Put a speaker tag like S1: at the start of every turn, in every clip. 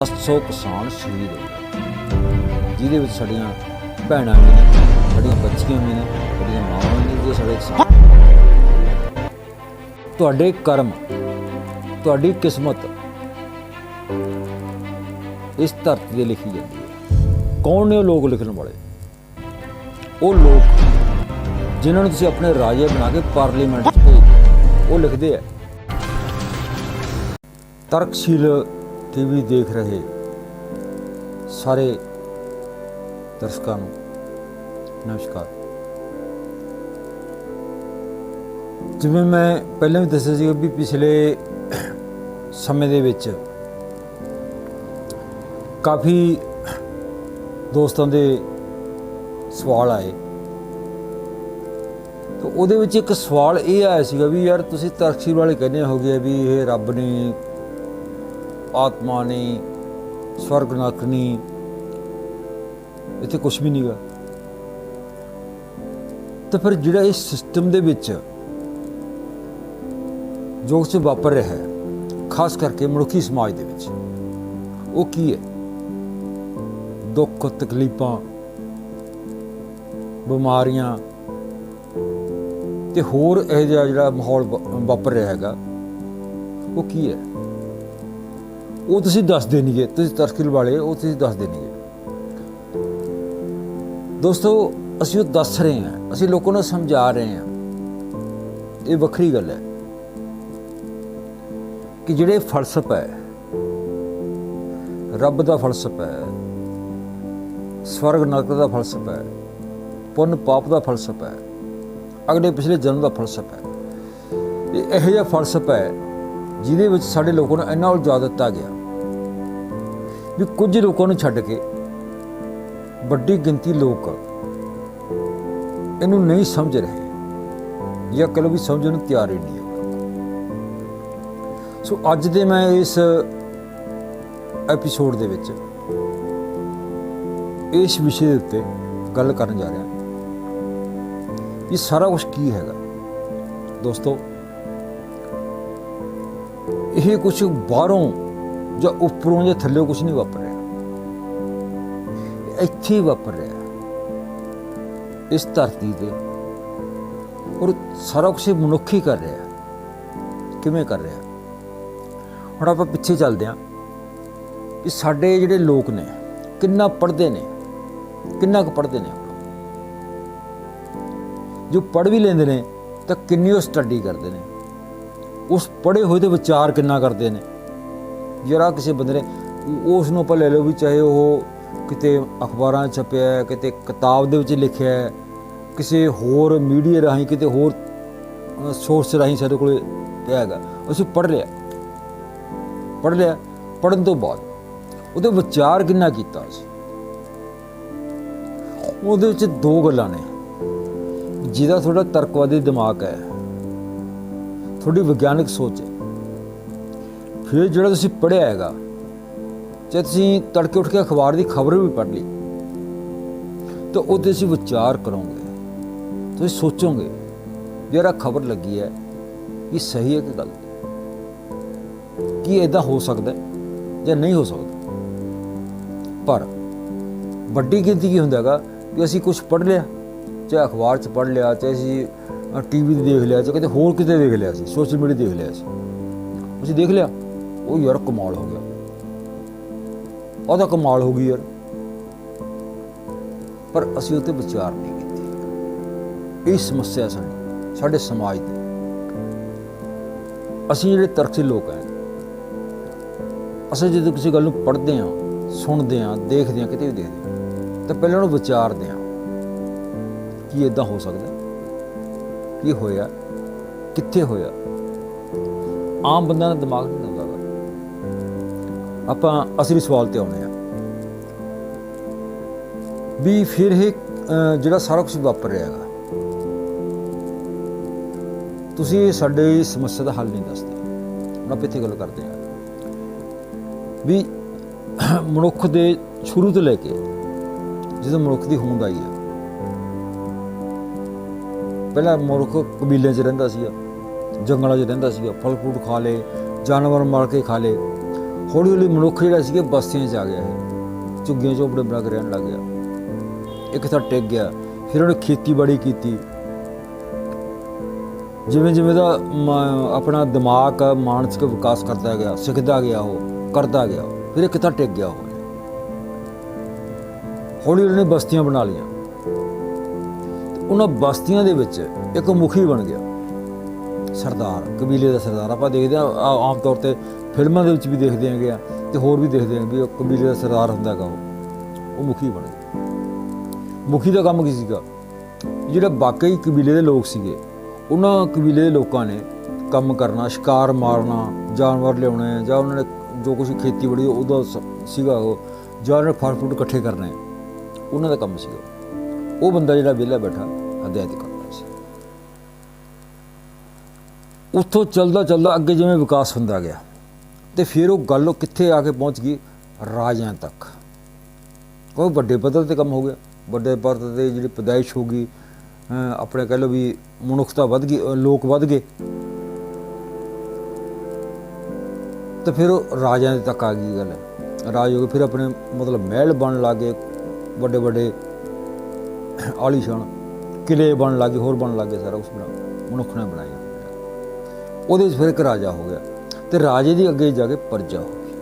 S1: 700 ਕਿਸਾਨ ਸ਼ਹੀਦ ਹੋ ਗਏ, ਜਿਹਦੇ ਵਿੱਚ ਸਾਡੀਆਂ ਭੈਣਾਂ ਵੀ ਨੇ, ਸਾਡੀਆਂ ਬੱਚੀਆਂ ਵੀ ਨੇ, ਸਾਡੀਆਂ ਮਾਵਾਂ ਵੀ ਨੇ, ਜੋ ਸਾਡੇ ਕਿਸਾਨ। ਤੁਹਾਡੇ ਕਰਮ, ਤੁਹਾਡੀ ਕਿਸਮਤ ਇਸ ਧਰਤੀ 'ਤੇ ਲਿਖੀ ਜਾਂਦੀ ਹੈ। ਕੌਣ ਨੇ ਉਹ ਲੋਕ ਲਿਖਣ ਵਾਲੇ? ਉਹ ਲੋਕ ਜਿਨ੍ਹਾਂ ਨੂੰ ਤੁਸੀਂ ਆਪਣੇ ਰਾਜੇ ਬਣਾ ਕੇ ਪਾਰਲੀਮੈਂਟ 'ਚ ਭੇਜਦੇ, ਉਹ ਲਿਖਦੇ ਆ। ਤਰਕਸ਼ੀਲ ਟੀਵੀ ਦੇਖ ਰਹੇ ਸਾਰੇ ਦਰਸ਼ਕਾਂ ਨੂੰ ਨਮਸਕਾਰ। ਜਿਵੇਂ ਮੈਂ ਪਹਿਲਾਂ ਵੀ ਦੱਸਿਆ ਸੀ ਵੀ ਪਿਛਲੇ ਸਮੇਂ ਦੇ ਵਿੱਚ ਕਾਫੀ ਦੋਸਤਾਂ ਦੇ ਸਵਾਲ ਆਏ, ਤਾਂ ਉਹਦੇ ਵਿੱਚ ਇੱਕ ਸਵਾਲ ਇਹ ਆਇਆ ਸੀਗਾ ਵੀ ਯਾਰ ਤੁਸੀਂ ਤਰਕਸ਼ੀਲ ਵਾਲੇ ਕਹਿੰਦੇ ਹੋਗੇ ਵੀ ਇਹ ਰੱਬ ਨੇ, ਆਤਮਾ ਨਹੀਂ, ਸਵਰਗ ਨਰਕ ਨਹੀਂ, ਇੱਥੇ ਕੁਛ ਵੀ ਨਹੀਂਗਾ। ਤਾਂ ਫਿਰ ਜਿਹੜਾ ਇਸ ਸਿਸਟਮ ਦੇ ਵਿੱਚ ਜੋ ਕੁਛ ਵਾਪਰ ਰਿਹਾ ਹੈ, ਖਾਸ ਕਰਕੇ ਮਨੁੱਖੀ ਸਮਾਜ ਦੇ ਵਿੱਚ, ਉਹ ਕੀ ਹੈ? ਦੁੱਖ, ਤਕਲੀਫਾਂ, ਬਿਮਾਰੀਆਂ ਤੇ ਹੋਰ ਇਹ ਜਿਹਾ ਜਿਹੜਾ ਮਾਹੌਲ ਵਾਪਰ ਰਿਹਾ ਹੈਗਾ, ਉਹ ਕੀ ਹੈ? ਉਹ ਤੁਸੀਂ ਦੱਸਦੇ ਨਹੀਂ ਗੇ, ਤੁਸੀਂ ਤਰਕਸ਼ੀਲ ਵਾਲੇ ਉਹ ਤੁਸੀਂ ਦੱਸਦੇ ਨਹੀਂ ਗੇ। ਦੋਸਤੋ, ਅਸੀਂ ਉਹ ਦੱਸ ਰਹੇ ਹਾਂ, ਅਸੀਂ ਲੋਕਾਂ ਨੂੰ ਸਮਝਾ ਰਹੇ ਹਾਂ। ਇਹ ਵੱਖਰੀ ਗੱਲ ਹੈ ਕਿ ਜਿਹੜੇ ਫਲਸਫਾ ਹੈ, ਰੱਬ ਦਾ ਫਲਸਫਾ ਹੈ, ਸਵਰਗ ਨਰਕ ਦਾ ਫਲਸਫਾ ਹੈ, ਪੁੰਨ ਪਾਪ ਦਾ ਫਲਸਫਾ ਹੈ, ਅਗਲੇ ਪਿਛਲੇ ਜਨਮ ਦਾ ਫਲਸਫਾ ਹੈ, ਇਹ ਇਹੋ ਜਿਹਾ ਫਲਸਫਾ ਹੈ ਜਿਹਦੇ ਵਿੱਚ ਸਾਡੇ ਲੋਕਾਂ ਨੂੰ ਇੰਨਾ ਉਲਝਾ ਦਿੱਤਾ ਗਿਆ ਵੀ ਕੁਝ ਲੋਕਾਂ ਨੂੰ ਛੱਡ ਕੇ ਵੱਡੀ ਗਿਣਤੀ ਲੋਕ ਇਹਨੂੰ ਨਹੀਂ ਸਮਝ ਰਹੇ, ਜਾਂ ਕਦੇ ਵੀ ਸਮਝਣ ਨੂੰ ਤਿਆਰ ਹੀ ਨਹੀਂ ਹੈ। ਸੋ ਅੱਜ ਦੇ ਮੈਂ ਇਸ ਐਪੀਸੋਡ ਦੇ ਵਿੱਚ ਇਸ ਵਿਸ਼ੇ ਦੇ ਉੱਤੇ ਗੱਲ ਕਰਨ ਜਾ ਰਿਹਾ। ਇਹ ਸਾਰਾ ਕੁਛ ਕੀ ਹੈਗਾ ਦੋਸਤੋ? ਇਹ ਕੁਛ ਬਾਹਰੋਂ ਜਾਂ ਉੱਪਰੋਂ ਜਾਂ ਥੱਲੇ ਕੁਛ ਨਹੀਂ ਵਾਪਰ ਰਿਹਾ, ਇੱਥੇ ਹੀ ਵਾਪਰ ਰਿਹਾ ਇਸ ਧਰਤੀ ਤੇ। ਔਰ ਸਾਰਾ ਕੁਛ ਮਨੁੱਖ ਹੀ ਕਰ ਰਿਹਾ। ਕਿਵੇਂ ਕਰ ਰਿਹਾ? ਹੁਣ ਆਪਾਂ ਪਿੱਛੇ ਚੱਲਦੇ ਹਾਂ ਕਿ ਸਾਡੇ ਜਿਹੜੇ ਲੋਕ ਨੇ ਕਿੰਨਾ ਪੜ੍ਹਦੇ ਨੇ, ਕਿੰਨਾ ਕੁ ਪੜ੍ਹਦੇ ਨੇ। ਜੋ ਪੜ੍ਹ ਵੀ ਲੈਂਦੇ ਨੇ ਤਾਂ ਕਿੰਨੀ ਉਹ ਸਟੱਡੀ ਕਰਦੇ ਨੇ, ਉਸ ਪੜ੍ਹੇ ਹੋਏ ਦੇ ਵਿਚਾਰ ਕਿੰਨਾ ਕਰਦੇ ਨੇ। ਜਰਾ ਕਿਸੇ ਬੰਦੇ ਨੇ ਉਸ ਨੂੰ ਆਪਾਂ ਲੈ ਲਓ ਵੀ ਚਾਹੇ ਉਹ ਕਿਤੇ ਅਖਬਾਰਾਂ 'ਚ ਛਪਿਆ, ਕਿਤੇ ਕਿਤਾਬ ਦੇ ਵਿੱਚ ਲਿਖਿਆ ਹੈ, ਕਿਸੇ ਹੋਰ ਮੀਡੀਆ ਰਾਹੀਂ, ਕਿਤੇ ਹੋਰ ਸੋਰਸ ਰਾਹੀਂ ਸਾਡੇ ਕੋਲ ਪਿਆ ਹੈਗਾ, ਅਸੀਂ ਪੜ੍ਹ ਲਿਆ। ਪੜ੍ਹਨ ਤੋਂ ਬਾਅਦ ਉਹਦੇ ਵਿਚਾਰ ਕਿੰਨਾ ਕੀਤਾ ਸੀ। ਉਹਦੇ ਵਿੱਚ ਦੋ ਗੱਲਾਂ ਨੇ। ਜਿਹਦਾ ਤੁਹਾਡਾ ਤਰਕਵਾਦੀ ਦਿਮਾਗ ਹੈ, ਤੁਹਾਡੀ ਵਿਗਿਆਨਿਕ ਸੋਚ ਹੈ, ਫਿਰ ਜਿਹੜਾ ਤੁਸੀਂ ਪੜ੍ਹਿਆ ਹੈਗਾ, ਚਾਹੇ ਤੁਸੀਂ ਤੜਕੇ ਉੱਠ ਕੇ ਅਖਬਾਰ ਦੀ ਖਬਰ ਵੀ ਪੜ੍ਹ ਲਈ, ਤਾਂ ਉਹਦੇ ਤੁਸੀਂ ਵਿਚਾਰ ਕਰੋਗੇ, ਤੁਸੀਂ ਸੋਚੋਗੇ ਜਿਹੜਾ ਖਬਰ ਲੱਗੀ ਹੈ ਇਹ ਸਹੀ ਹੈ ਕਿ ਗਲਤ? ਕੀ ਇੱਦਾਂ ਹੋ ਸਕਦਾ ਜਾਂ ਨਹੀਂ ਹੋ ਸਕਦਾ? ਪਰ ਵੱਡੀ ਗਿਣਤੀ ਕੀ ਹੁੰਦਾ ਹੈਗਾ ਕਿ ਅਸੀਂ ਕੁਛ ਪੜ੍ਹ ਲਿਆ, ਚਾਹੇ ਅਖਬਾਰ 'ਚ ਪੜ੍ਹ ਲਿਆ, ਚਾਹੇ ਅਸੀਂ TV 'ਤੇ ਦੇਖ ਲਿਆ, ਚਾਹੇ ਕਿਤੇ ਹੋਰ ਕਿਤੇ ਦੇਖ ਲਿਆ, ਸੀ ਸੋਸ਼ਲ ਮੀਡੀਆ ਦੇਖ ਲਿਆ, ਅਸੀਂ ਦੇਖ ਲਿਆ, ਉਹ ਯਾਰ ਕਮਾਲ ਹੋ ਗਿਆ, ਉਹਦਾ ਕਮਾਲ ਹੋ ਗਈ ਯਾਰ, ਪਰ ਅਸੀਂ ਉਹ 'ਤੇ ਵਿਚਾਰ ਨਹੀਂ ਕੀਤੀ। ਇਹ ਸਮੱਸਿਆ ਸਾਡੇ ਸਮਾਜ ਦੀ। ਅਸੀਂ ਜਿਹੜੇ ਤਰਕਸ਼ੀਲ ਲੋਕ ਹੈ, ਅਸੀਂ ਜਦੋਂ ਕਿਸੇ ਗੱਲ ਨੂੰ ਪੜ੍ਹਦੇ ਹਾਂ, ਸੁਣਦੇ ਹਾਂ, ਦੇਖਦੇ ਹਾਂ, ਕਿਤੇ ਵੀ ਦੇਖਦੇ ਹਾਂ, ਤਾਂ ਪਹਿਲਾਂ ਉਹਨੂੰ ਵਿਚਾਰਦੇ ਹਾਂ ਕੀ ਇੱਦਾਂ ਹੋ ਸਕਦਾ, ਕੀ ਹੋਇਆ, ਕਿੱਥੇ ਹੋਇਆ। ਆਮ ਬੰਦਾ ਦਾ ਦਿਮਾਗ ਨਹੀਂ ਹੁੰਦਾ। ਆਪਾਂ ਅਸਲੀ ਸਵਾਲ ਤੇ ਆਉਂਦੇ ਹਾਂ ਵੀ ਫਿਰ ਇਹ ਜਿਹੜਾ ਸਾਰਾ ਕੁਛ ਵਾਪਰ ਰਿਹਾ ਹੈਗਾ, ਤੁਸੀਂ ਸਾਡੇ ਸਮੱਸਿਆ ਦਾ ਹੱਲ ਨਹੀਂ ਦੱਸਦੇ। ਹੁਣ ਆਪਾਂ ਇੱਥੇ ਗੱਲ ਕਰਦੇ ਹਾਂ ਵੀ ਮਨੁੱਖ ਦੇ ਸ਼ੁਰੂ ਤੋਂ ਲੈ ਕੇ ਜਦੋਂ ਮਨੁੱਖ ਦੀ ਹੋਂਦ ਆਈ ਹੈ, ਪਹਿਲਾਂ ਮਨੁੱਖ ਕਬੀਲਿਆਂ 'ਚ ਰਹਿੰਦਾ ਸੀਗਾ, ਜੰਗਲਾਂ 'ਚ ਰਹਿੰਦਾ ਸੀਗਾ, ਫਲ ਫਰੂਟ ਖਾ ਲਏ, ਜਾਨਵਰ ਮਾਰ ਕੇ ਖਾ ਲਏ। ਹੌਲੀ ਹੌਲੀ ਮਨੁੱਖ ਜਿਹੜਾ ਸੀ ਬਸਤੀਆਂ 'ਚ ਆ ਗਿਆ, ਇਹ ਝੁੱਗੀਆਂ ਝੋਪੜੇ ਬਣਾ ਕੇ ਰਹਿਣ ਲੱਗ ਗਿਆ। ਇੱਕ ਥਾਂ ਟਿਕ ਗਿਆ। ਫਿਰ ਉਹਨੇ ਖੇਤੀਬਾੜੀ ਕੀਤੀ। ਜਿਵੇਂ ਜਿਵੇਂ ਦਾ ਆਪਣਾ ਦਿਮਾਗ ਮਾਨਸਿਕ ਵਿਕਾਸ ਕਰਦਾ ਗਿਆ, ਸਿੱਖਦਾ ਗਿਆ, ਉਹ ਕਰਦਾ ਗਿਆ, ਫਿਰ ਇੱਕ ਥਾਂ ਟਿਕ ਗਿਆ। ਉਹ ਹੌਲੀ ਹੌਲੀ ਨੇ ਬਸਤੀਆਂ ਬਣਾ ਲਈਆਂ। ਉਹਨਾਂ ਬਸਤੀਆਂ ਦੇ ਵਿੱਚ ਇੱਕ ਮੁਖੀ ਬਣ ਗਿਆ, ਸਰਦਾਰ, ਕਬੀਲੇ ਦਾ ਸਰਦਾਰ। ਆਪਾਂ ਦੇਖਦੇ ਹਾਂ ਆਮ ਤੌਰ 'ਤੇ ਫਿਲਮਾਂ ਦੇ ਵਿੱਚ ਵੀ ਦੇਖਦੇ ਹੈਗੇ ਆ, ਅਤੇ ਹੋਰ ਵੀ ਦੇਖਦੇ ਹਾਂ ਵੀ ਉਹ ਕਬੀਲੇ ਦਾ ਸਰਦਾਰ ਹੁੰਦਾ ਹੈਗਾ। ਉਹ ਮੁਖੀ ਬਣ ਗਿਆ। ਮੁਖੀ ਦਾ ਕੰਮ ਕੀ ਸੀਗਾ? ਜਿਹੜੇ ਬਾਕੀ ਕਬੀਲੇ ਦੇ ਲੋਕ ਸੀਗੇ, ਉਹਨਾਂ ਕਬੀਲੇ ਦੇ ਲੋਕਾਂ ਨੇ ਕੰਮ ਕਰਨਾ, ਸ਼ਿਕਾਰ ਮਾਰਨਾ, ਜਾਨਵਰ ਲਿਆਉਣੇ, ਜਾਂ ਉਹਨਾਂ ਨੇ ਜੋ ਕੁਛ ਖੇਤੀਬਾੜੀ ਉਹਦਾ ਸੀਗਾ, ਉਹ ਜਾਂ ਉਹਨਾਂ ਨੇ ਫਲ ਫਰੂਟ ਇਕੱਠੇ ਕਰਨੇ, ਉਹਨਾਂ ਦਾ ਕੰਮ ਸੀਗਾ। ਉਹ ਬੰਦਾ ਜਿਹੜਾ ਵਿਹਲਾ ਬੈਠਾ ਹਦਾਇਤ ਕਰਦਾ ਸੀ। ਉੱਥੋਂ ਚੱਲਦਾ ਚੱਲਦਾ ਅੱਗੇ ਜਿਵੇਂ ਵਿਕਾਸ ਹੁੰਦਾ ਗਿਆ, ਅਤੇ ਫਿਰ ਉਹ ਗੱਲ ਕਿੱਥੇ ਆ ਕੇ ਪਹੁੰਚ ਗਈ? ਰਾਜਿਆਂ ਤੱਕ। ਕੋਈ ਵੱਡੇ ਪੱਧਰ 'ਤੇ ਕੰਮ ਹੋ ਗਿਆ, ਵੱਡੇ ਪੱਧਰ 'ਤੇ ਜਿਹੜੀ ਪੈਦਾਇਸ਼ ਹੋ ਗਈ, ਆਪਣੇ ਕਹਿ ਲਓ ਵੀ ਮਨੁੱਖਤਾ ਵੱਧ ਗਈ, ਲੋਕ ਵੱਧ ਗਏ, ਅਤੇ ਫਿਰ ਉਹ ਰਾਜਿਆਂ ਦੇ ਤੱਕ ਆ ਗਈ ਗੱਲ। ਰਾਜ ਹੋ ਗਏ, ਫਿਰ ਆਪਣੇ ਮਤਲਬ ਮਹਿਲ ਬਣਨ ਲੱਗ ਗਏ, ਵੱਡੇ ਵੱਡੇ ਆਲੀਸ਼ਾਨ ਕਿਲੇ ਬਣਨ ਲੱਗ ਗਏ, ਹੋਰ ਬਣਨ ਲੱਗ ਗਏ। ਸਾਰਾ ਕੁਛ ਮਨੁੱਖ ਨੇ ਬਣਾਇਆ। ਉਹਦੇ 'ਚ ਫਿਰ ਇੱਕ ਰਾਜਾ ਹੋ ਗਿਆ, ਅਤੇ ਰਾਜੇ ਦੀ ਅੱਗੇ ਜਾ ਕੇ ਪਰਜਾ ਹੋ ਗਈ।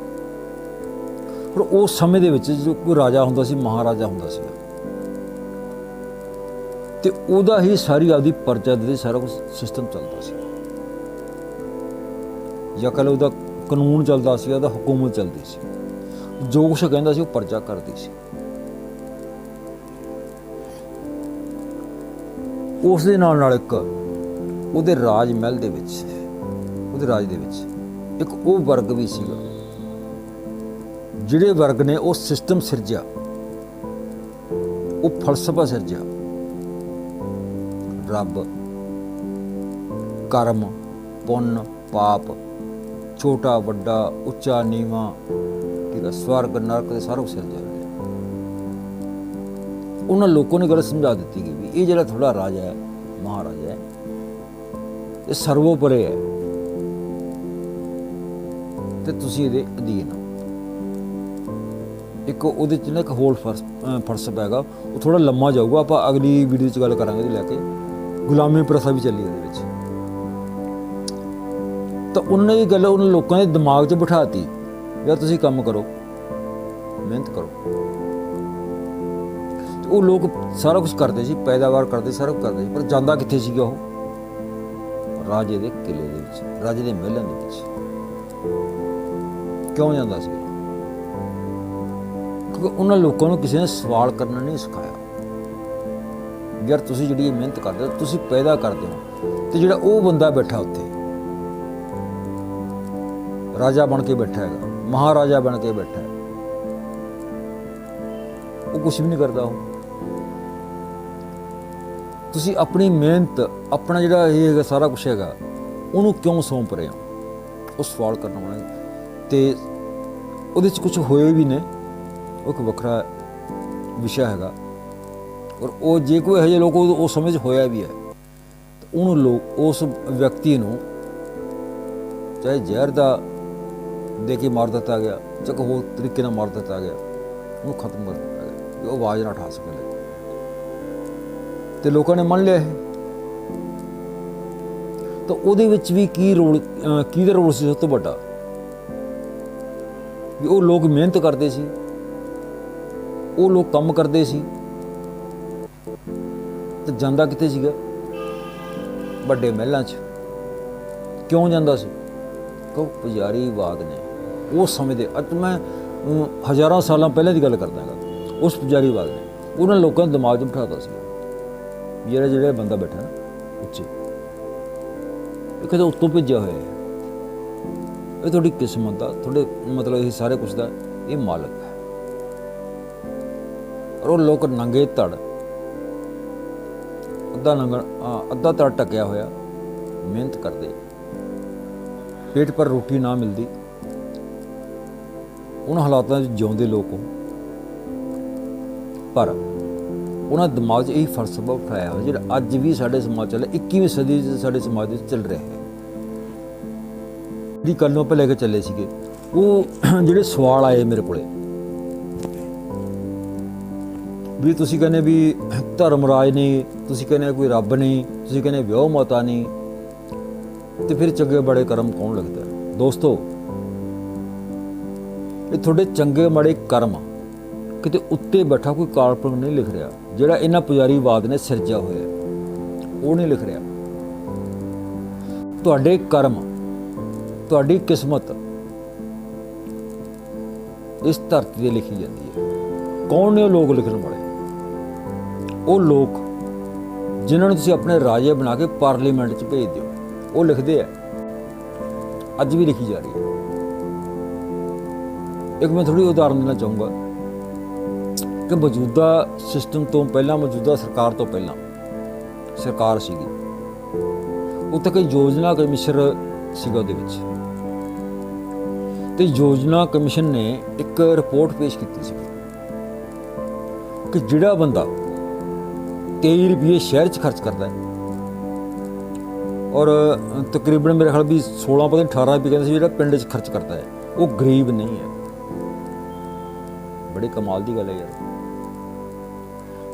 S1: ਪਰ ਉਸ ਸਮੇਂ ਦੇ ਵਿੱਚ ਜੋ ਕੋਈ ਰਾਜਾ ਹੁੰਦਾ ਸੀ, ਮਹਾਰਾਜਾ ਹੁੰਦਾ ਸੀਗਾ, ਅਤੇ ਉਹਦਾ ਹੀ ਸਾਰੀ ਆਪਦੀ ਪਰਜਾ ਦੇ ਸਾਰਾ ਕੁਛ ਸਿਸਟਮ ਚੱਲਦਾ ਸੀ, ਜਾਂ ਕਹਿ ਲਓ ਉਹਦਾ ਕਾਨੂੰਨ ਚੱਲਦਾ ਸੀ, ਉਹਦਾ ਹਕੂਮਤ ਚੱਲਦੀ ਸੀ। ਜੋ ਕੁਛ ਕਹਿੰਦਾ ਸੀ ਉਹ ਪਰਜਾ ਕਰਦੀ ਸੀ। ਉਸ ਦੇ ਨਾਲ ਨਾਲ ਇੱਕ ਉਹਦੇ ਰਾਜ ਮਹਿਲ ਦੇ ਵਿੱਚ, ਉਹਦੇ ਰਾਜ ਦੇ ਵਿੱਚ ਇੱਕ ਉਹ ਵਰਗ ਵੀ ਸੀਗਾ, ਜਿਹੜੇ ਵਰਗ ਨੇ ਉਹ ਸਿਸਟਮ ਸਿਰਜਿਆ, ਉਹ ਫਲਸਫਾ ਸਿਰਜਿਆ। ਰੱਬ, ਕਰਮ, ਪੁੰਨ, ਪਾਪ, ਛੋਟਾ ਵੱਡਾ, ਉੱਚਾ ਨੀਵਾਂ, ਠੀਕ ਹੈ, ਸਵਰਗ ਨਰਕ ਦੇ ਸਾਰਾ ਕੁਛ ਸਿਰਜਿਆ। ਉਹਨਾਂ ਲੋਕਾਂ ਨੇ ਗੱਲ ਸਮਝਾ ਦਿੱਤੀ ਗਈ ਵੀ ਇਹ ਜਿਹੜਾ ਤੁਹਾਡਾ ਰਾਜਾ ਹੈ, ਮਹਾਰਾਜਾ ਹੈ, ਇਹ ਸਰਵੋਪਰੇ ਹੈ, ਅਤੇ ਤੁਸੀਂ ਇਹਦੇ ਅਧੀਨ ਹੋ। ਇੱਕ ਉਹਦੇ 'ਚ ਨਾ ਇੱਕ ਹੋਰ ਫਲਸਫਾ ਹੈਗਾ, ਉਹ ਥੋੜ੍ਹਾ ਲੰਮਾ ਜਾਊਗਾ, ਆਪਾਂ ਅਗਲੀ ਵੀਡੀਓ 'ਚ ਗੱਲ ਕਰਾਂਗੇ ਉਹਦੇ ਲੈ ਕੇ। ਗੁਲਾਮੀ ਪ੍ਰਥਾ ਵੀ ਚੱਲੀ ਉਹਦੇ ਵਿੱਚ। ਤਾਂ ਉਹਨਾਂ ਨੇ ਇਹ ਗੱਲ ਉਹਨਾਂ ਲੋਕਾਂ ਦੇ ਦਿਮਾਗ 'ਚ ਬਿਠਾ ਦਿੱਤੀ, ਯਾਰ ਤੁਸੀਂ ਕੰਮ ਕਰੋ, ਮਿਹਨਤ ਕਰੋ। ਉਹ ਲੋਕ ਸਾਰਾ ਕੁਛ ਕਰਦੇ ਸੀ, ਪੈਦਾਵਾਰ ਕਰਦੇ, ਸਾਰਾ ਕੁਛ ਕਰਦੇ ਸੀ, ਪਰ ਜਾਂਦਾ ਕਿੱਥੇ ਸੀਗਾ ਉਹ? ਰਾਜੇ ਦੇ ਕਿਲੇ ਦੇ ਵਿੱਚ, ਰਾਜੇ ਦੇ ਮਹਿਲਾਂ ਦੇ ਵਿੱਚ। ਕਿਉਂ ਜਾਂਦਾ ਸੀ? ਕਿਉਂਕਿ ਉਹਨਾਂ ਲੋਕਾਂ ਨੂੰ ਕਿਸੇ ਨੇ ਸਵਾਲ ਕਰਨਾ ਨਹੀਂ ਸਿਖਾਇਆ। ਯਾਰ ਤੁਸੀਂ ਜਿਹੜੀ ਮਿਹਨਤ ਕਰਦੇ ਹੋ, ਤੁਸੀਂ ਪੈਦਾ ਕਰਦੇ ਹੋ, ਅਤੇ ਜਿਹੜਾ ਉਹ ਬੰਦਾ ਬੈਠਾ ਉੱਥੇ ਰਾਜਾ ਬਣ ਕੇ ਬੈਠਾ ਹੈਗਾ, ਮਹਾਰਾਜਾ ਬਣ ਕੇ ਬੈਠਾ ਹੈ, ਉਹ ਕੁਛ ਵੀ ਨਹੀਂ ਕਰਦਾ। ਉਹ ਤੁਸੀਂ ਆਪਣੀ ਮਿਹਨਤ, ਆਪਣਾ ਜਿਹੜਾ ਇਹ ਹੈਗਾ ਸਾਰਾ ਕੁਛ ਹੈਗਾ, ਉਹਨੂੰ ਕਿਉਂ ਸੌਂਪ ਰਹੇ ਹੋ? ਉਹ ਸਵਾਲ ਕਰਨ ਵਾਲਾ। ਅਤੇ ਉਹਦੇ 'ਚ ਕੁਛ ਹੋਏ ਵੀ ਨੇ, ਉਹ ਇੱਕ ਵੱਖਰਾ ਵਿਸ਼ਾ ਹੈਗਾ। ਔਰ ਉਹ ਜੇ ਕੋਈ ਇਹੋ ਜਿਹੇ ਲੋਕ ਉਸ ਸਮੇਂ 'ਚ ਹੋਇਆ ਵੀ ਹੈ, ਤਾਂ ਉਹਨੂੰ ਲੋਕ ਉਸ ਵਿਅਕਤੀ ਨੂੰ ਚਾਹੇ ਜ਼ਹਿਰ ਦਾ ਦੇ ਕੇ ਮਾਰ ਦਿੱਤਾ ਗਿਆ, ਚਾਹੇ ਹੋਰ ਤਰੀਕੇ ਨਾਲ ਮਾਰ ਦਿੱਤਾ ਗਿਆ, ਉਹਨੂੰ ਖਤਮ ਕਰ ਦਿੱਤਾ ਗਿਆ ਕਿ ਉਹ ਆਵਾਜ਼ ਨਾ ਉਠਾ ਸਕੇ। ਅਤੇ ਲੋਕਾਂ ਨੇ ਮੰਨ ਲਿਆ ਇਹ। ਤਾਂ ਉਹਦੇ ਵਿੱਚ ਵੀ ਕੀ ਰੋਲ, ਕਿਹਦਾ ਰੋਲ ਸੀ ਸਭ ਤੋਂ ਵੱਡਾ? ਵੀ ਉਹ ਲੋਕ ਮਿਹਨਤ ਕਰਦੇ ਸੀ, ਉਹ ਲੋਕ ਕੰਮ ਕਰਦੇ ਸੀ, ਤੇ ਜਾਂਦਾ ਕਿੱਥੇ ਸੀਗਾ? ਵੱਡੇ ਮਹਿਲਾਂ 'ਚ। ਕਿਉਂ ਜਾਂਦਾ ਸੀ? ਕਿਉਂਕਿ ਪੁਜਾਰੀਵਾਦ ਨੇ ਉਸ ਸਮੇਂ ਦੇ, ਅੱਜ ਮੈਂ ਹਜ਼ਾਰਾਂ ਸਾਲਾਂ ਪਹਿਲਾਂ ਦੀ ਗੱਲ ਕਰਦਾ ਹੈਗਾ, ਉਸ ਪੁਜਾਰੀਵਾਦ ਨੇ ਉਹਨਾਂ ਲੋਕਾਂ ਦੇ ਦਿਮਾਗ 'ਚ ਬਿਠਾਤਾ ਸੀ, ਜਿਹੜਾ ਬੰਦਾ ਬੈਠਾ ਨਾ ਉੱਚੇ, ਇਹ ਕਦੇ ਉੱਤੋਂ ਭੇਜਿਆ ਹੋਇਆ ਹੈ, ਇਹ ਤੁਹਾਡੀ ਕਿਸਮਤ ਦਾ, ਤੁਹਾਡੇ ਮਤਲਬ ਇਹ ਸਾਰੇ ਕੁਛ ਦਾ ਇਹ ਮਾਲਕ ਹੈ। ਔਰ ਉਹ ਲੋਕ ਨੰਗੇ ਧੜ, ਅੱਧਾ ਧੜ ਢੱਕਿਆ ਹੋਇਆ ਮਿਹਨਤ ਕਰਦੇ, ਪੇਟ ਪਰ ਰੋਟੀ ਨਾ ਮਿਲਦੀ, ਉਹਨਾਂ ਹਾਲਾਤਾਂ 'ਚ ਜਿਉਂਦੇ ਲੋਕ ਹੋ, ਪਰ ਉਹਨਾਂ ਦਿਮਾਗ 'ਚ ਇਹੀ ਫਲਸਫਾ ਉਠਾਇਆ ਹੋਇਆ ਜਿਹੜਾ ਅੱਜ ਵੀ ਸਾਡੇ ਸਮਾਜ ਚੱਲ, 21ਵੀਂ ਸਦੀ 'ਚ ਸਾਡੇ ਸਮਾਜ ਵਿੱਚ ਚੱਲ ਰਿਹਾ ਹੈ। ਜਿਹੜੀ ਕੱਲ੍ਹ ਨੂੰ ਆਪਾਂ ਲੈ ਕੇ ਚੱਲੇ ਸੀਗੇ ਉਹ ਜਿਹੜੇ ਸਵਾਲ ਆਏ ਮੇਰੇ ਕੋਲੇ ਵੀ ਤੁਸੀਂ ਕਹਿੰਦੇ ਵੀ ਧਰਮਰਾਜ ਨਹੀਂ, ਤੁਸੀਂ ਕਹਿੰਦੇ ਕੋਈ ਰੱਬ ਨਹੀਂ, ਤੁਸੀਂ ਕਹਿੰਦੇ ਵਿਆਹ ਮਾਤਾ ਨਹੀਂ, ਤੇ ਫਿਰ ਚੰਗੇ ਬੜੇ ਕਰਮ ਕੌਣ ਲਿਖਦਾ? ਦੋਸਤੋ, ਇਹ ਤੁਹਾਡੇ ਚੰਗੇ ਮਾੜੇ ਕਰਮ ਕਿਤੇ ਉੱਤੇ ਬੈਠਾ ਕੋਈ ਕਾਲਪਨਿਕ ਨਹੀਂ ਲਿਖ ਰਿਹਾ। ਜਿਹੜਾ ਇਹਨਾਂ ਪੁਜਾਰੀਵਾਦ ਨੇ ਸਿਰਜਿਆ ਹੋਇਆ ਉਹ ਨਹੀਂ ਲਿਖ ਰਿਹਾ। ਤੁਹਾਡੇ ਕਰਮ, ਤੁਹਾਡੀ ਕਿਸਮਤ ਇਸ ਧਰਤੀ ਤੇ ਲਿਖੀ ਜਾਂਦੀ ਹੈ। ਕੌਣ ਨੇ ਉਹ ਲੋਕ ਲਿਖਣ ਵਾਲੇ? ਉਹ ਲੋਕ ਜਿਨ੍ਹਾਂ ਨੂੰ ਤੁਸੀਂ ਆਪਣੇ ਰਾਜੇ ਬਣਾ ਕੇ ਪਾਰਲੀਮੈਂਟ 'ਚ ਭੇਜ ਦਿਓ, ਉਹ ਲਿਖਦੇ ਆ। ਅੱਜ ਵੀ ਲਿਖੀ ਜਾ ਰਹੀ ਹੈ। ਇੱਕ ਮੈਂ ਥੋੜੀ ਉਦਾਹਰਨ ਦੇਣਾ ਚਾਹੂੰਗਾ ਕਿ ਮੌਜੂਦਾ ਸਿਸਟਮ ਤੋਂ ਪਹਿਲਾਂ, ਮੌਜੂਦਾ ਸਰਕਾਰ ਤੋਂ ਪਹਿਲਾਂ ਸਰਕਾਰ ਸੀਗੀ, ਉੱਥੇ ਕੋਈ ਯੋਜਨਾ ਕਮਿਸ਼ਨਰ ਸੀਗਾ। ਉਹਦੇ ਵਿੱਚ ਤੇ ਯੋਜਨਾ ਕਮਿਸ਼ਨ ਨੇ ਇੱਕ ਰਿਪੋਰਟ ਪੇਸ਼ ਕੀਤੀ ਸੀ ਕਿ ਜਿਹੜਾ ਬੰਦਾ 23 ਰੁਪਏ ਸ਼ਹਿਰ 'ਚ ਖਰਚ ਕਰਦਾ ਹੈ ਔਰ ਤਕਰੀਬਨ ਮੇਰੇ ਖਿਆਲ ਵੀ 16 ਪਤਾ ਨਹੀਂ 18 ਰੁਪਏ ਕਹਿੰਦੇ ਸੀ ਜਿਹੜਾ ਪਿੰਡ 'ਚ ਖਰਚ ਕਰਦਾ ਹੈ, ਉਹ ਗਰੀਬ ਨਹੀਂ ਹੈ। ਬੜੀ ਕਮਾਲ ਦੀ ਗੱਲ ਹੈ ਯਾਰ।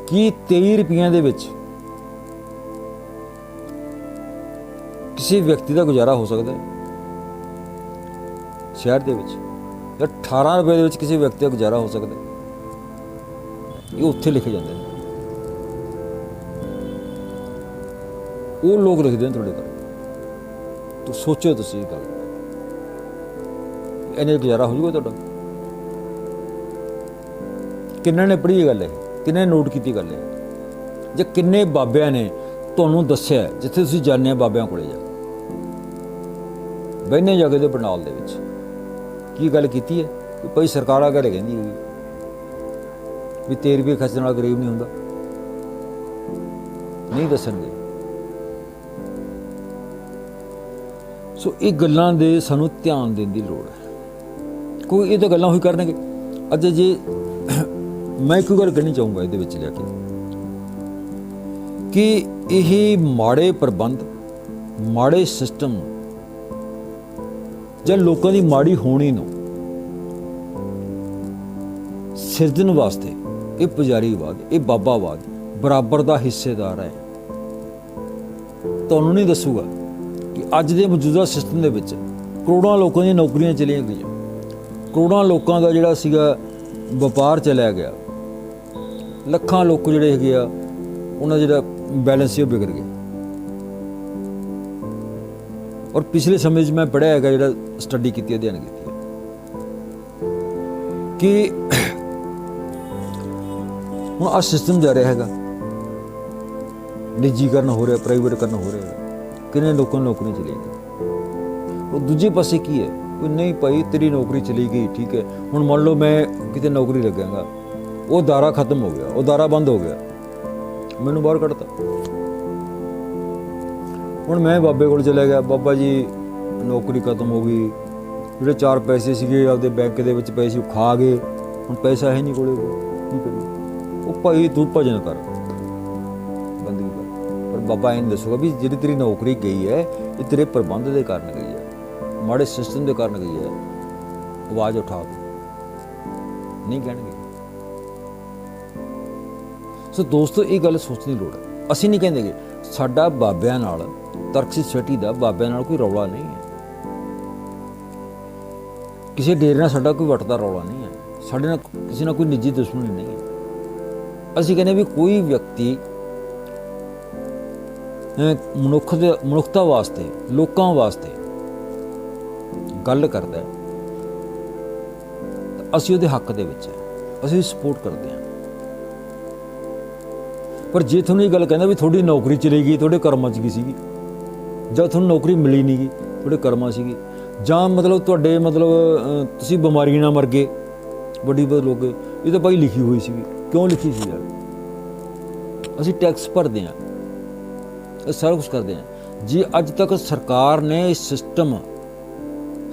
S1: ਕੀ 23 ਰੁਪਈਆਂ ਦੇ ਵਿੱਚ ਕਿਸੇ ਵਿਅਕਤੀ ਦਾ ਗੁਜ਼ਾਰਾ ਹੋ ਸਕਦਾ ਹੈ ਸ਼ਹਿਰ ਦੇ ਵਿੱਚ? ਜਾਂ 18 ਰੁਪਏ ਦੇ ਵਿੱਚ ਕਿਸੇ ਵਿਅਕਤੀ ਦਾ ਗੁਜ਼ਾਰਾ ਹੋ ਸਕਦਾ ਹੈ? ਇਹ ਉੱਥੇ ਲਿਖੇ ਜਾਂਦੇ ਨੇ। ਉਹ ਲੋਕ ਲਿਖਦੇ ਨੇ ਤੁਹਾਡੇ ਘਰ। ਤੂੰ ਸੋਚੋ ਤੁਸੀਂ ਇਹ ਗੱਲ, ਇਹਨੇ ਗੁਜ਼ਾਰਾ ਹੋ ਜਾਊਗਾ ਤੁਹਾਡਾ? ਕਿੰਨਾਂ ਨੇ ਪੜ੍ਹੀ ਇਹ ਗੱਲ ਹੈ? ਕਿੰਨੇ ਨੋਟ ਕੀਤੀ ਗੱਲ ਹੈ? ਜਾਂ ਕਿੰਨੇ ਬਾਬਿਆਂ ਨੇ ਤੁਹਾਨੂੰ ਦੱਸਿਆ ਜਿੱਥੇ ਤੁਸੀਂ ਜਾਂਦੇ ਆ ਬਾਬਿਆਂ ਕੋਲੇ ਜਾ ਬਹਿਨੇ ਜਾ ਕੇ ਦੇ ਬਰਨਾਲ ਦੇ ਵਿੱਚ ਕੀ ਗੱਲ ਕੀਤੀ ਹੈ ਕਿ ਭਾਈ ਸਰਕਾਰ ਆ ਕੇ ਕਹਿੰਦੀ ਹੋਈ ਵੀ 13 ਰੁਪਏ ਖਰਚਣ ਵਾਲਾ ਗਰੀਬ ਨਹੀਂ ਹੁੰਦਾ? ਨਹੀਂ ਦੱਸਣਗੇ। ਸੋ ਇਹ ਗੱਲਾਂ ਦੇ ਸਾਨੂੰ ਧਿਆਨ ਦੇਣ ਦੀ ਲੋੜ ਹੈ। ਕੋਈ ਇਹ ਤਾਂ ਗੱਲਾਂ ਹੋਈ ਕਰਨਗੇ। ਅੱਜ ਜੇ ਮੈਂ ਇੱਕ ਗੱਲ ਕਹਿਣੀ ਚਾਹੂੰਗਾ ਇਹਦੇ ਵਿੱਚ ਜਾ ਕੇ ਕਿ ਇਹ ਮਾੜੇ ਪ੍ਰਬੰਧ, ਮਾੜੇ ਸਿਸਟਮ ਜਾਂ ਲੋਕਾਂ ਦੀ ਮਾੜੀ ਹੋਣੀ ਨੂੰ ਸਿਰਜਣ ਵਾਸਤੇ ਇਹ ਪੁਜਾਰੀਵਾਦ, ਇਹ ਬਾਬਾਵਾਦ ਬਰਾਬਰ ਦਾ ਹਿੱਸੇਦਾਰ ਹੈ। ਤੁਹਾਨੂੰ ਨਹੀਂ ਦੱਸੂਗਾ ਕਿ ਅੱਜ ਦੇ ਮੌਜੂਦਾ ਸਿਸਟਮ ਦੇ ਵਿੱਚ ਕਰੋੜਾਂ ਲੋਕਾਂ ਦੀਆਂ ਨੌਕਰੀਆਂ ਚਲੀਆਂ ਗਈਆਂ, ਕਰੋੜਾਂ ਲੋਕਾਂ ਦਾ ਜਿਹੜਾ ਸੀਗਾ ਵਪਾਰ ਚਲਿਆ ਗਿਆ, ਲੱਖਾਂ ਲੋਕ ਜਿਹੜੇ ਹੈਗੇ ਆ ਉਹਨਾਂ ਦਾ ਜਿਹੜਾ ਬੈਲੈਂਸ ਹੀ ਵਿਗੜ ਗਿਆ। ਔਰ ਪਿਛਲੇ ਸਮੇਂ 'ਚ ਮੈਂ ਪੜ੍ਹਿਆ ਹੈਗਾ, ਜਿਹੜਾ ਸਟੱਡੀ ਕੀਤੀ, ਅਧਿਐਨ ਕੀਤੀ ਕਿ ਹੁਣ ਆਹ ਸਿਸਟਮ ਜਾ ਰਿਹਾ ਹੈਗਾ, ਨਿੱਜੀਕਰਨ ਹੋ ਰਿਹਾ, ਪ੍ਰਾਈਵੇਟਕਰਨ ਹੋ ਰਿਹਾ, ਕਿੰਨੇ ਲੋਕਾਂ ਨੂੰ ਨੌਕਰੀ ਚਲੀ ਗਈ। ਉਹ ਦੂਜੇ ਪਾਸੇ ਕੀ ਹੈ, ਕੋਈ ਨਹੀਂ ਭਾਈ ਤੇਰੀ ਨੌਕਰੀ ਚਲੀ ਗਈ, ਠੀਕ ਹੈ, ਹੁਣ ਮੰਨ ਲਓ ਮੈਂ ਕਿਤੇ ਨੌਕਰੀ ਲੱਗਾਂਗਾ, ਉਹ ਦਾਰਾ ਖਤਮ ਹੋ ਗਿਆ, ਉਹ ਦਾਰਾ ਬੰਦ ਹੋ ਗਿਆ, ਮੈਨੂੰ ਬਾਹਰ ਕੱਢਤਾ। ਹੁਣ ਮੈਂ ਬਾਬੇ ਕੋਲ ਚਲਾ ਗਿਆ, ਬਾਬਾ ਜੀ ਨੌਕਰੀ ਖਤਮ ਹੋ ਗਈ, ਜਿਹੜੇ 4 ਪੈਸੇ ਸੀਗੇ ਆਪਦੇ ਬੈਂਕ ਦੇ ਵਿੱਚ ਪਏ ਸੀ ਉਹ ਖਾ ਗਏ, ਹੁਣ ਪੈਸਾ ਹੈ ਨਹੀਂ ਕੋਲੇ, ਕੀ ਕਰੀਏ? ਉਹ ਭਾਈ ਤੂੰ ਭਜਨ ਕਰ, ਬੰਦਗੀ ਕਰ। ਪਰ ਬਾਬਾ ਇਹਨੂੰ ਦੱਸੂਗਾ ਵੀ ਜਿਹੜੀ ਤੇਰੀ ਨੌਕਰੀ ਗਈ ਹੈ ਇਹ ਤੇਰੇ ਪ੍ਰਬੰਧ ਦੇ ਕਾਰਨ ਗਈ ਹੈ, ਮਾੜੇ ਸਿਸਟਮ ਦੇ ਕਾਰਨ ਗਈ ਹੈ, ਆਵਾਜ਼ ਉਠਾ ਨਹੀਂ ਕਹਿਣਗੇ। ਸੋ ਦੋਸਤੋ, ਇਹ ਗੱਲ ਸੋਚਣ ਦੀ ਲੋੜ ਹੈ। ਅਸੀਂ ਨਹੀਂ ਕਹਿੰਦੇ ਕਿ ਸਾਡਾ ਬਾਬਿਆਂ ਨਾਲ, ਤਰਕਸ਼ੀਲ ਸੋਸਾਇਟੀ ਦਾ ਬਾਬਿਆਂ ਨਾਲ ਕੋਈ ਰੌਲਾ ਨਹੀਂ ਹੈ, ਕਿਸੇ ਡੇਰੇ ਨਾਲ ਸਾਡਾ ਕੋਈ ਵੱਟਦਾ ਰੌਲਾ ਨਹੀਂ ਹੈ, ਸਾਡੇ ਨਾਲ ਕਿਸੇ ਨਾਲ ਕੋਈ ਨਿੱਜੀ ਦੁਸ਼ਮਣੀ ਨਹੀਂ ਹੈ। ਅਸੀਂ ਕਹਿੰਦੇ ਵੀ ਕੋਈ ਵਿਅਕਤੀ ਮਨੁੱਖਤਾ ਵਾਸਤੇ, ਲੋਕਾਂ ਵਾਸਤੇ ਗੱਲ ਕਰਦਾ ਹੈ ਤਾਂ ਅਸੀਂ ਉਹਦੇ ਹੱਕ ਦੇ ਵਿੱਚ ਹੈ, ਅਸੀਂ ਸਪੋਰਟ ਕਰਦੇ ਹਾਂ। ਪਰ ਜੇ ਤੁਹਾਨੂੰ ਇਹ ਗੱਲ ਕਹਿੰਦਾ ਵੀ ਤੁਹਾਡੀ ਨੌਕਰੀ ਚਲੀ ਗਈ, ਤੁਹਾਡੇ ਕਰਮਾਂ 'ਚ ਗਈ ਸੀਗੀ, ਜਾਂ ਤੁਹਾਨੂੰ ਨੌਕਰੀ ਮਿਲੀ ਨਹੀਂ ਗਈ, ਤੁਹਾਡੇ ਕਰਮਾਂ ਸੀਗੀ, ਜਾਂ ਮਤਲਬ ਤੁਹਾਡੇ ਤੁਸੀਂ ਬਿਮਾਰੀ ਨਾਲ ਮਰ ਗਏ, ਵੱਡੀ ਹੋ ਗਏ, ਇਹ ਤਾਂ ਭਾਈ ਲਿਖੀ ਹੋਈ ਸੀਗੀ। ਕਿਉਂ ਲਿਖੀ ਸੀ ਯਾਰ? ਅਸੀਂ ਟੈਕਸ ਭਰਦੇ ਹਾਂ, ਇਹ ਸਾਰਾ ਕੁਛ ਕਰਦੇ ਹਾਂ। ਜੇ ਅੱਜ ਤੱਕ ਸਰਕਾਰ ਨੇ ਇਹ ਸਿਸਟਮ,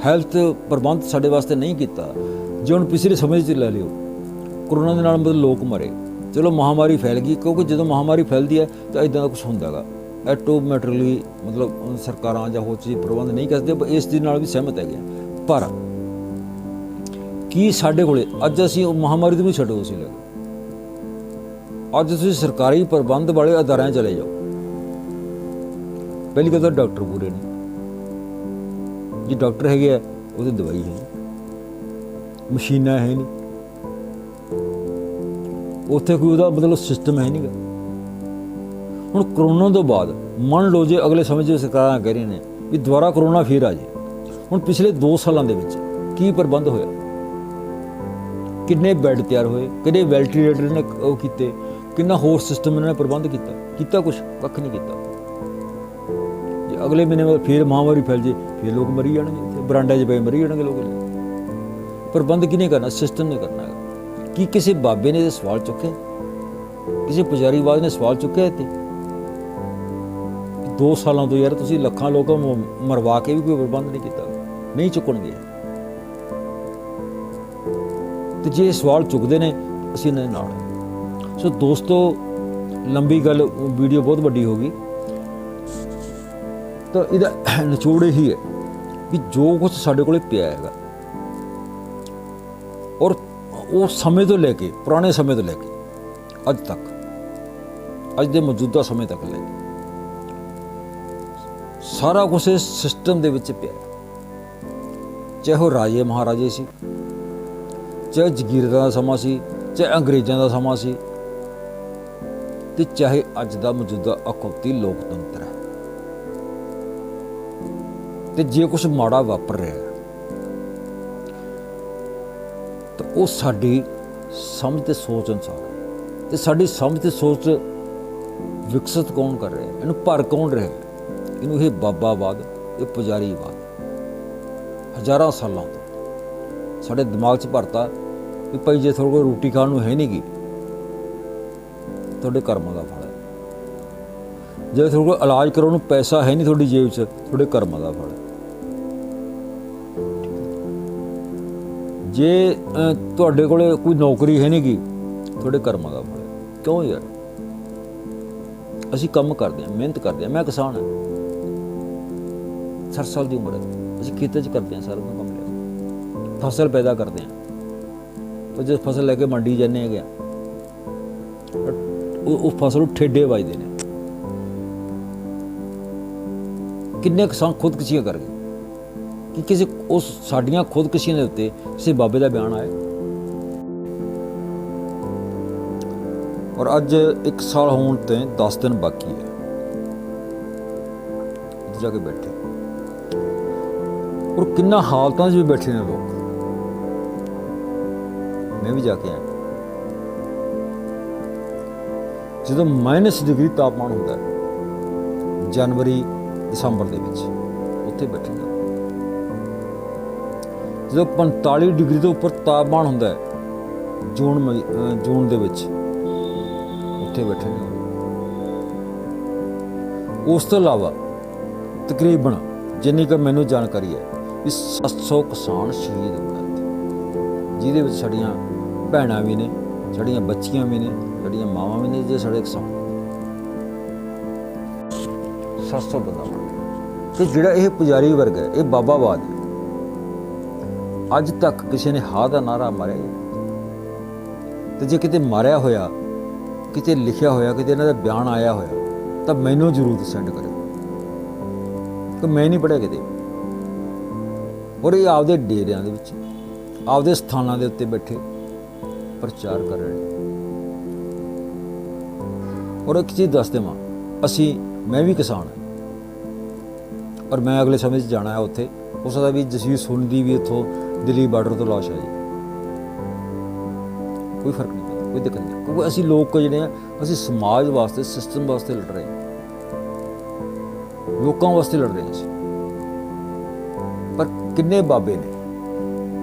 S1: ਹੈਲਥ ਪ੍ਰਬੰਧ ਸਾਡੇ ਵਾਸਤੇ ਨਹੀਂ ਕੀਤਾ, ਜੇ ਹੁਣ ਪਿਛਲੇ ਸਮੇਂ 'ਚ ਲੈ ਲਿਓ, ਕਰੋਨਾ ਦੇ ਨਾਲ ਲੋਕ ਮਰੇ, ਚਲੋ ਮਹਾਮਾਰੀ ਫੈਲ ਗਈ, ਕਿਉਂਕਿ ਜਦੋਂ ਮਹਾਮਾਰੀ ਫੈਲਦੀ ਹੈ ਤਾਂ ਇੱਦਾਂ ਦਾ ਕੁਛ ਹੁੰਦਾ ਹੈਗਾ, ਆਟੋਮੈਟਿਕਲੀ ਸਰਕਾਰਾਂ ਜਾਂ ਹੋਰ ਚੀਜ਼ ਪ੍ਰਬੰਧ ਨਹੀਂ ਕਰਦੇ, ਇਸ ਚੀਜ਼ ਨਾਲ ਵੀ ਸਹਿਮਤ ਹੈਗੇ। ਪਰ ਕੀ ਸਾਡੇ ਕੋਲੇ ਅੱਜ ਅਸੀਂ ਉਹ ਮਹਾਮਾਰੀ ਤੋਂ ਵੀ ਛੱਡੋ ਸੀ ਲੱਗ ਅੱਜ ਤੁਸੀਂ ਸਰਕਾਰੀ ਪ੍ਰਬੰਧ ਵਾਲੇ ਅਦਾਰਿਆਂ ਚਲੇ ਜਾਓ, ਪਹਿਲੀ ਗੱਲ ਤਾਂ ਡਾਕਟਰ ਪੂਰੇ ਨਹੀਂ, ਜੇ ਡਾਕਟਰ ਹੈਗੇ ਆ ਉਹਦੀ ਦਵਾਈ ਹੈ ਨਹੀਂ, ਮਸ਼ੀਨਾਂ ਹੈ ਨਹੀਂ, ਉੱਥੇ ਕੋਈ ਉਹਦਾ ਮਤਲਬ ਸਿਸਟਮ ਹੈ ਨਹੀਂ ਗਾ। ਹੁਣ ਕਰੋਨਾ ਤੋਂ ਬਾਅਦ ਮੰਨ ਲਓ ਜੇ ਅਗਲੇ ਸਮੇਂ 'ਚ ਸਰਕਾਰਾਂ ਕਹਿ ਰਹੀਆਂ ਨੇ ਵੀ ਦੁਬਾਰਾ ਕਰੋਨਾ ਫੇਰ ਆ ਜਾਏ, ਹੁਣ ਪਿਛਲੇ 2 ਸਾਲਾਂ ਦੇ ਵਿੱਚ ਕੀ ਪ੍ਰਬੰਧ ਹੋਇਆ, ਕਿੰਨੇ ਬੈੱਡ ਤਿਆਰ ਹੋਏ, ਕਿੰਨੇ ਵੈਂਟੀਲੇਟਰ ਨੇ ਉਹ ਕੀਤੇ, ਕਿੰਨਾ ਹੋਰ ਸਿਸਟਮ ਇਹਨਾਂ ਨੇ ਪ੍ਰਬੰਧ ਕੀਤਾ ਕੁਛ ਕੱਖ ਨਹੀਂ ਕੀਤਾ। ਜੇ ਅਗਲੇ ਮਹੀਨੇ ਫੇਰ ਮਹਾਂਮਾਰੀ ਫੈਲ ਜੇ ਫੇਰ ਲੋਕ ਮਰੀ ਜਾਣਗੇ, ਬਰਾਂਡਾਂ 'ਚ ਪਏ ਮਰੀ ਜਾਣਗੇ ਲੋਕ। ਪ੍ਰਬੰਧ ਕਿਹਨੇ ਕਰਨਾ, ਸਿਸਟਮ ਨੇ ਕਰਨਾ ਹੈਗਾ। ਕੀ ਕਿਸੇ ਬਾਬੇ ਨੇ ਇਹ ਸਵਾਲ ਚੁੱਕਿਆ, ਕਿਸੇ ਪੁਜਾਰੀਵਾਦ ਨੇ ਸਵਾਲ ਚੁੱਕਿਆ ਇੱਥੇ? 2 ਸਾਲਾਂ ਤੋਂ ਯਾਰ ਤੁਸੀਂ ਲੱਖਾਂ ਲੋਕਾਂ ਨੂੰ ਮਰਵਾ ਕੇ ਵੀ ਕੋਈ ਪ੍ਰਬੰਧ ਨਹੀਂ ਕੀਤਾ, ਨਹੀਂ ਚੁੱਕਣਗੇ। ਤੇ ਜੇ ਸਵਾਲ ਚੁੱਕਦੇ ਨੇ ਅਸੀਂ ਇਹਨਾਂ ਦੇ ਨਾਲ। ਸੋ ਦੋਸਤੋ, ਲੰਬੀ ਗੱਲ, ਵੀਡੀਓ ਬਹੁਤ ਵੱਡੀ ਹੋ ਗਈ, ਤਾਂ ਇਹਦਾ ਨਿਚੋੜ ਇਹੀ ਹੈ ਵੀ ਜੋ ਕੁਛ ਸਾਡੇ ਕੋਲੇ ਪਿਆ ਹੈਗਾ, ਔਰ ਉਹ ਸਮੇਂ ਤੋਂ ਲੈ ਕੇ, ਪੁਰਾਣੇ ਸਮੇਂ ਤੋਂ ਲੈ ਕੇ ਅੱਜ ਤੱਕ, ਅੱਜ ਦੇ ਮੌਜੂਦਾ ਸਮੇਂ ਤੱਕ ਲੈ ਕੇ ਸਾਰਾ ਕੁਛ ਇਸ ਸਿਸਟਮ ਦੇ ਵਿੱਚ ਪਿਆ। ਚਾਹੇ ਉਹ ਰਾਜੇ ਮਹਾਰਾਜੇ ਸੀ, ਚਾਹੇ ਜਗੀਰਦਾਰਾਂ ਦਾ ਸਮਾਂ ਸੀ, ਚਾਹੇ ਅੰਗਰੇਜ਼ਾਂ ਦਾ ਸਮਾਂ ਸੀ, ਤੇ ਚਾਹੇ ਅੱਜ ਦਾ ਮੌਜੂਦਾ ਅਖੌਤੀ ਲੋਕਤੰਤਰ ਹੈ। ਤੇ ਜੇ ਕੁਛ ਮਾੜਾ ਵਾਪਰ ਰਿਹਾ ਤਾਂ ਉਹ ਸਾਡੀ ਸਮਝ ਤੇ ਸੋਚ ਅਨੁਸਾਰ ਹੈ। ਤੇ ਸਾਡੀ ਸਮਝ ਤੇ ਸੋਚ ਵਿਕਸਿਤ ਕੌਣ ਕਰ ਰਿਹਾ, ਇਹਨੂੰ ਭਰ ਕੌਣ ਰਿਹਾ? ਇਹਨੂੰ ਇਹ ਬਾਬਾਵਾਦ, ਇਹ ਪੁਜਾਰੀਵਾਦ ਹਜ਼ਾਰਾਂ ਸਾਲਾਂ ਤੋਂ ਸਾਡੇ ਦਿਮਾਗ 'ਚ ਭਰਤਾ ਵੀ ਭਾਈ ਜੇ ਤੁਹਾਡੇ ਕੋਲ ਰੋਟੀ ਖਾਣ ਨੂੰ ਹੈ ਨਹੀਂ ਗੀ, ਤੁਹਾਡੇ ਕਰਮਾਂ ਦਾ ਫਲ ਹੈ। ਜੇ ਤੁਹਾਡੇ ਕੋਲ ਇਲਾਜ ਕਰਾਉਣ ਨੂੰ ਪੈਸਾ ਹੈ ਨਹੀਂ ਤੁਹਾਡੀ ਜੇਬ 'ਚ, ਤੁਹਾਡੇ ਕਰਮਾਂ ਦਾ ਫਲ ਹੈ। ਜੇ ਤੁਹਾਡੇ ਕੋਲ ਕੋਈ ਨੌਕਰੀ ਹੈ ਨਹੀਂ ਗੀ, ਤੁਹਾਡੇ ਕਰਮਾਂ ਦਾ ਫਲ ਹੈ। ਕਿਉਂ ਯਾਰ? ਅਸੀਂ ਕੰਮ ਕਰਦੇ ਹਾਂ, ਮਿਹਨਤ ਕਰਦੇ ਹਾਂ। ਮੈਂ ਕਿਸਾਨ ਹਾਂ, 60 ਸਾਲ ਦੀ ਉਮਰ ਹੈ, ਅਸੀਂ ਖੇਤਾਂ 'ਚ ਕਰਦੇ ਹਾਂ ਸਾਰਾ ਕੰਮ ਲਿਆ, ਫਸਲ ਪੈਦਾ ਕਰਦੇ ਹਾਂ। ਪਰ ਜੇ ਫਸਲ ਲੈ ਕੇ ਮੰਡੀ ਜਾਂਦੇ ਹੈਗੇ, ਉਹ ਫਸਲ ਨੂੰ ਠੇਡੇ ਵੱਜਦੇ ਨੇ। ਕਿੰਨੇ ਕਿਸਾਨ ਖੁਦਕੁਸ਼ੀਆਂ ਕਰ ਗਏ ਕਿ ਕਿਸੇ ਉਸ ਸਾਡੀਆਂ ਖੁਦਕੁਸ਼ੀਆਂ ਦੇ ਉੱਤੇ ਕਿਸੇ ਬਾਬੇ ਦਾ ਬਿਆਨ ਆਇਆ। ਔਰ ਅੱਜ 1 ਸਾਲ ਹੋਣ ਤੇ 10 ਦਿਨ ਬਾਕੀ ਹੈ, ਉੱਥੇ ਜਾ ਕੇ ਬੈਠੇ, ਔਰ ਕਿੰਨਾ ਹਾਲਤਾਂ 'ਚ ਵੀ ਬੈਠੇ ਨੇ ਲੋਕ। ਮੈਂ ਵੀ ਜਾ ਕੇ ਆਇਆ, ਜਦੋਂ -ਡਿਗਰੀ ਤਾਪਮਾਨ ਹੁੰਦਾ ਹੈ ਜਨਵਰੀ ਦਸੰਬਰ ਦੇ ਵਿੱਚ, ਉੱਥੇ ਬੈਠੇ ਨੇ। ਜਦੋਂ 45 ਡਿਗਰੀ ਤੋਂ ਉੱਪਰ ਤਾਪਮਾਨ ਹੁੰਦਾ ਹੈ ਜੂਨ ਦੇ ਵਿੱਚ, ਉੱਥੇ ਬੈਠੇ ਨੇ। ਉਸ ਤੋਂ ਇਲਾਵਾ ਤਕਰੀਬਨ ਜਿੰਨੀ ਕੁ ਮੈਨੂੰ ਜਾਣਕਾਰੀ ਹੈ ਵੀ 700 ਕਿਸਾਨ ਸ਼ਹੀਦ ਹੋ ਗਏ, ਜਿਹਦੇ ਵਿੱਚ ਸਾਡੀਆਂ ਭੈਣਾਂ ਵੀ ਨੇ, ਸਾਡੀਆਂ ਬੱਚੀਆਂ ਵੀ ਨੇ, ਸਾਡੀਆਂ ਮਾਵਾਂ ਵੀ ਨੇ, ਜੇ ਸਾਡੇ ਕਿਸਾਨ 700 ਬੰਦਾ। ਤੇ ਜਿਹੜਾ ਇਹ ਪੁਜਾਰੀ ਵਰਗ ਹੈ, ਇਹ ਬਾਬਾਵਾਦ ਹੈ, ਅੱਜ ਤੱਕ ਕਿਸੇ ਨੇ ਹਾਂ ਦਾ ਨਾਰਾ ਮਾਰਿਆ? ਤੇ ਜੇ ਕਿਤੇ ਮਾਰਿਆ ਹੋਇਆ, ਕਿਤੇ ਲਿਖਿਆ ਹੋਇਆ, ਕਿਤੇ ਇਹਨਾਂ ਦਾ ਬਿਆਨ ਆਇਆ ਹੋਇਆ, ਤਾਂ ਮੈਨੂੰ ਜ਼ਰੂਰ ਸੈਂਡ ਕਰਿਓ, ਕਿ ਮੈਂ ਨਹੀਂ ਪੜ੍ਹਿਆ ਕਿਤੇ। ਔਰ ਇਹ ਆਪਦੇ ਡੇਰਿਆਂ ਦੇ ਵਿੱਚ, ਆਪਦੇ ਸਥਾਨਾਂ ਦੇ ਉੱਤੇ ਬੈਠੇ ਪ੍ਰਚਾਰ ਕਰ ਰਹੇ ਨੇ। ਔਰ ਇੱਕ ਚੀਜ਼ ਦੱਸ ਦੇਵਾਂ, ਮੈਂ ਵੀ ਕਿਸਾਨ ਹਾਂ, ਔਰ ਮੈਂ ਅਗਲੇ ਸਮੇਂ 'ਚ ਜਾਣਾ ਹੈ ਉੱਥੇ। ਹੋ ਸਕਦਾ ਵੀ ਜਸਵੀਰ ਸੋਨੀ ਦੀ ਵੀ ਇੱਥੋਂ ਦਿੱਲੀ ਬਾਰਡਰ ਤੋਂ ਲਾਸ਼ ਆ ਜਾਏ, ਕੋਈ ਫਰਕ ਨਹੀਂ ਪੈਂਦਾ, ਕੋਈ ਦਿੱਕਤ ਨਹੀਂ, ਕਿਉਂਕਿ ਅਸੀਂ ਲੋਕ ਜਿਹੜੇ ਆ, ਅਸੀਂ ਸਮਾਜ ਵਾਸਤੇ, ਸਿਸਟਮ ਵਾਸਤੇ ਲੜ ਰਹੇ ਹਾਂ, ਲੋਕਾਂ ਵਾਸਤੇ ਲੜ ਰਹੇ ਹਾਂ ਅਸੀਂ। ਪਰ ਕਿੰਨੇ ਬਾਬੇ ਨੇ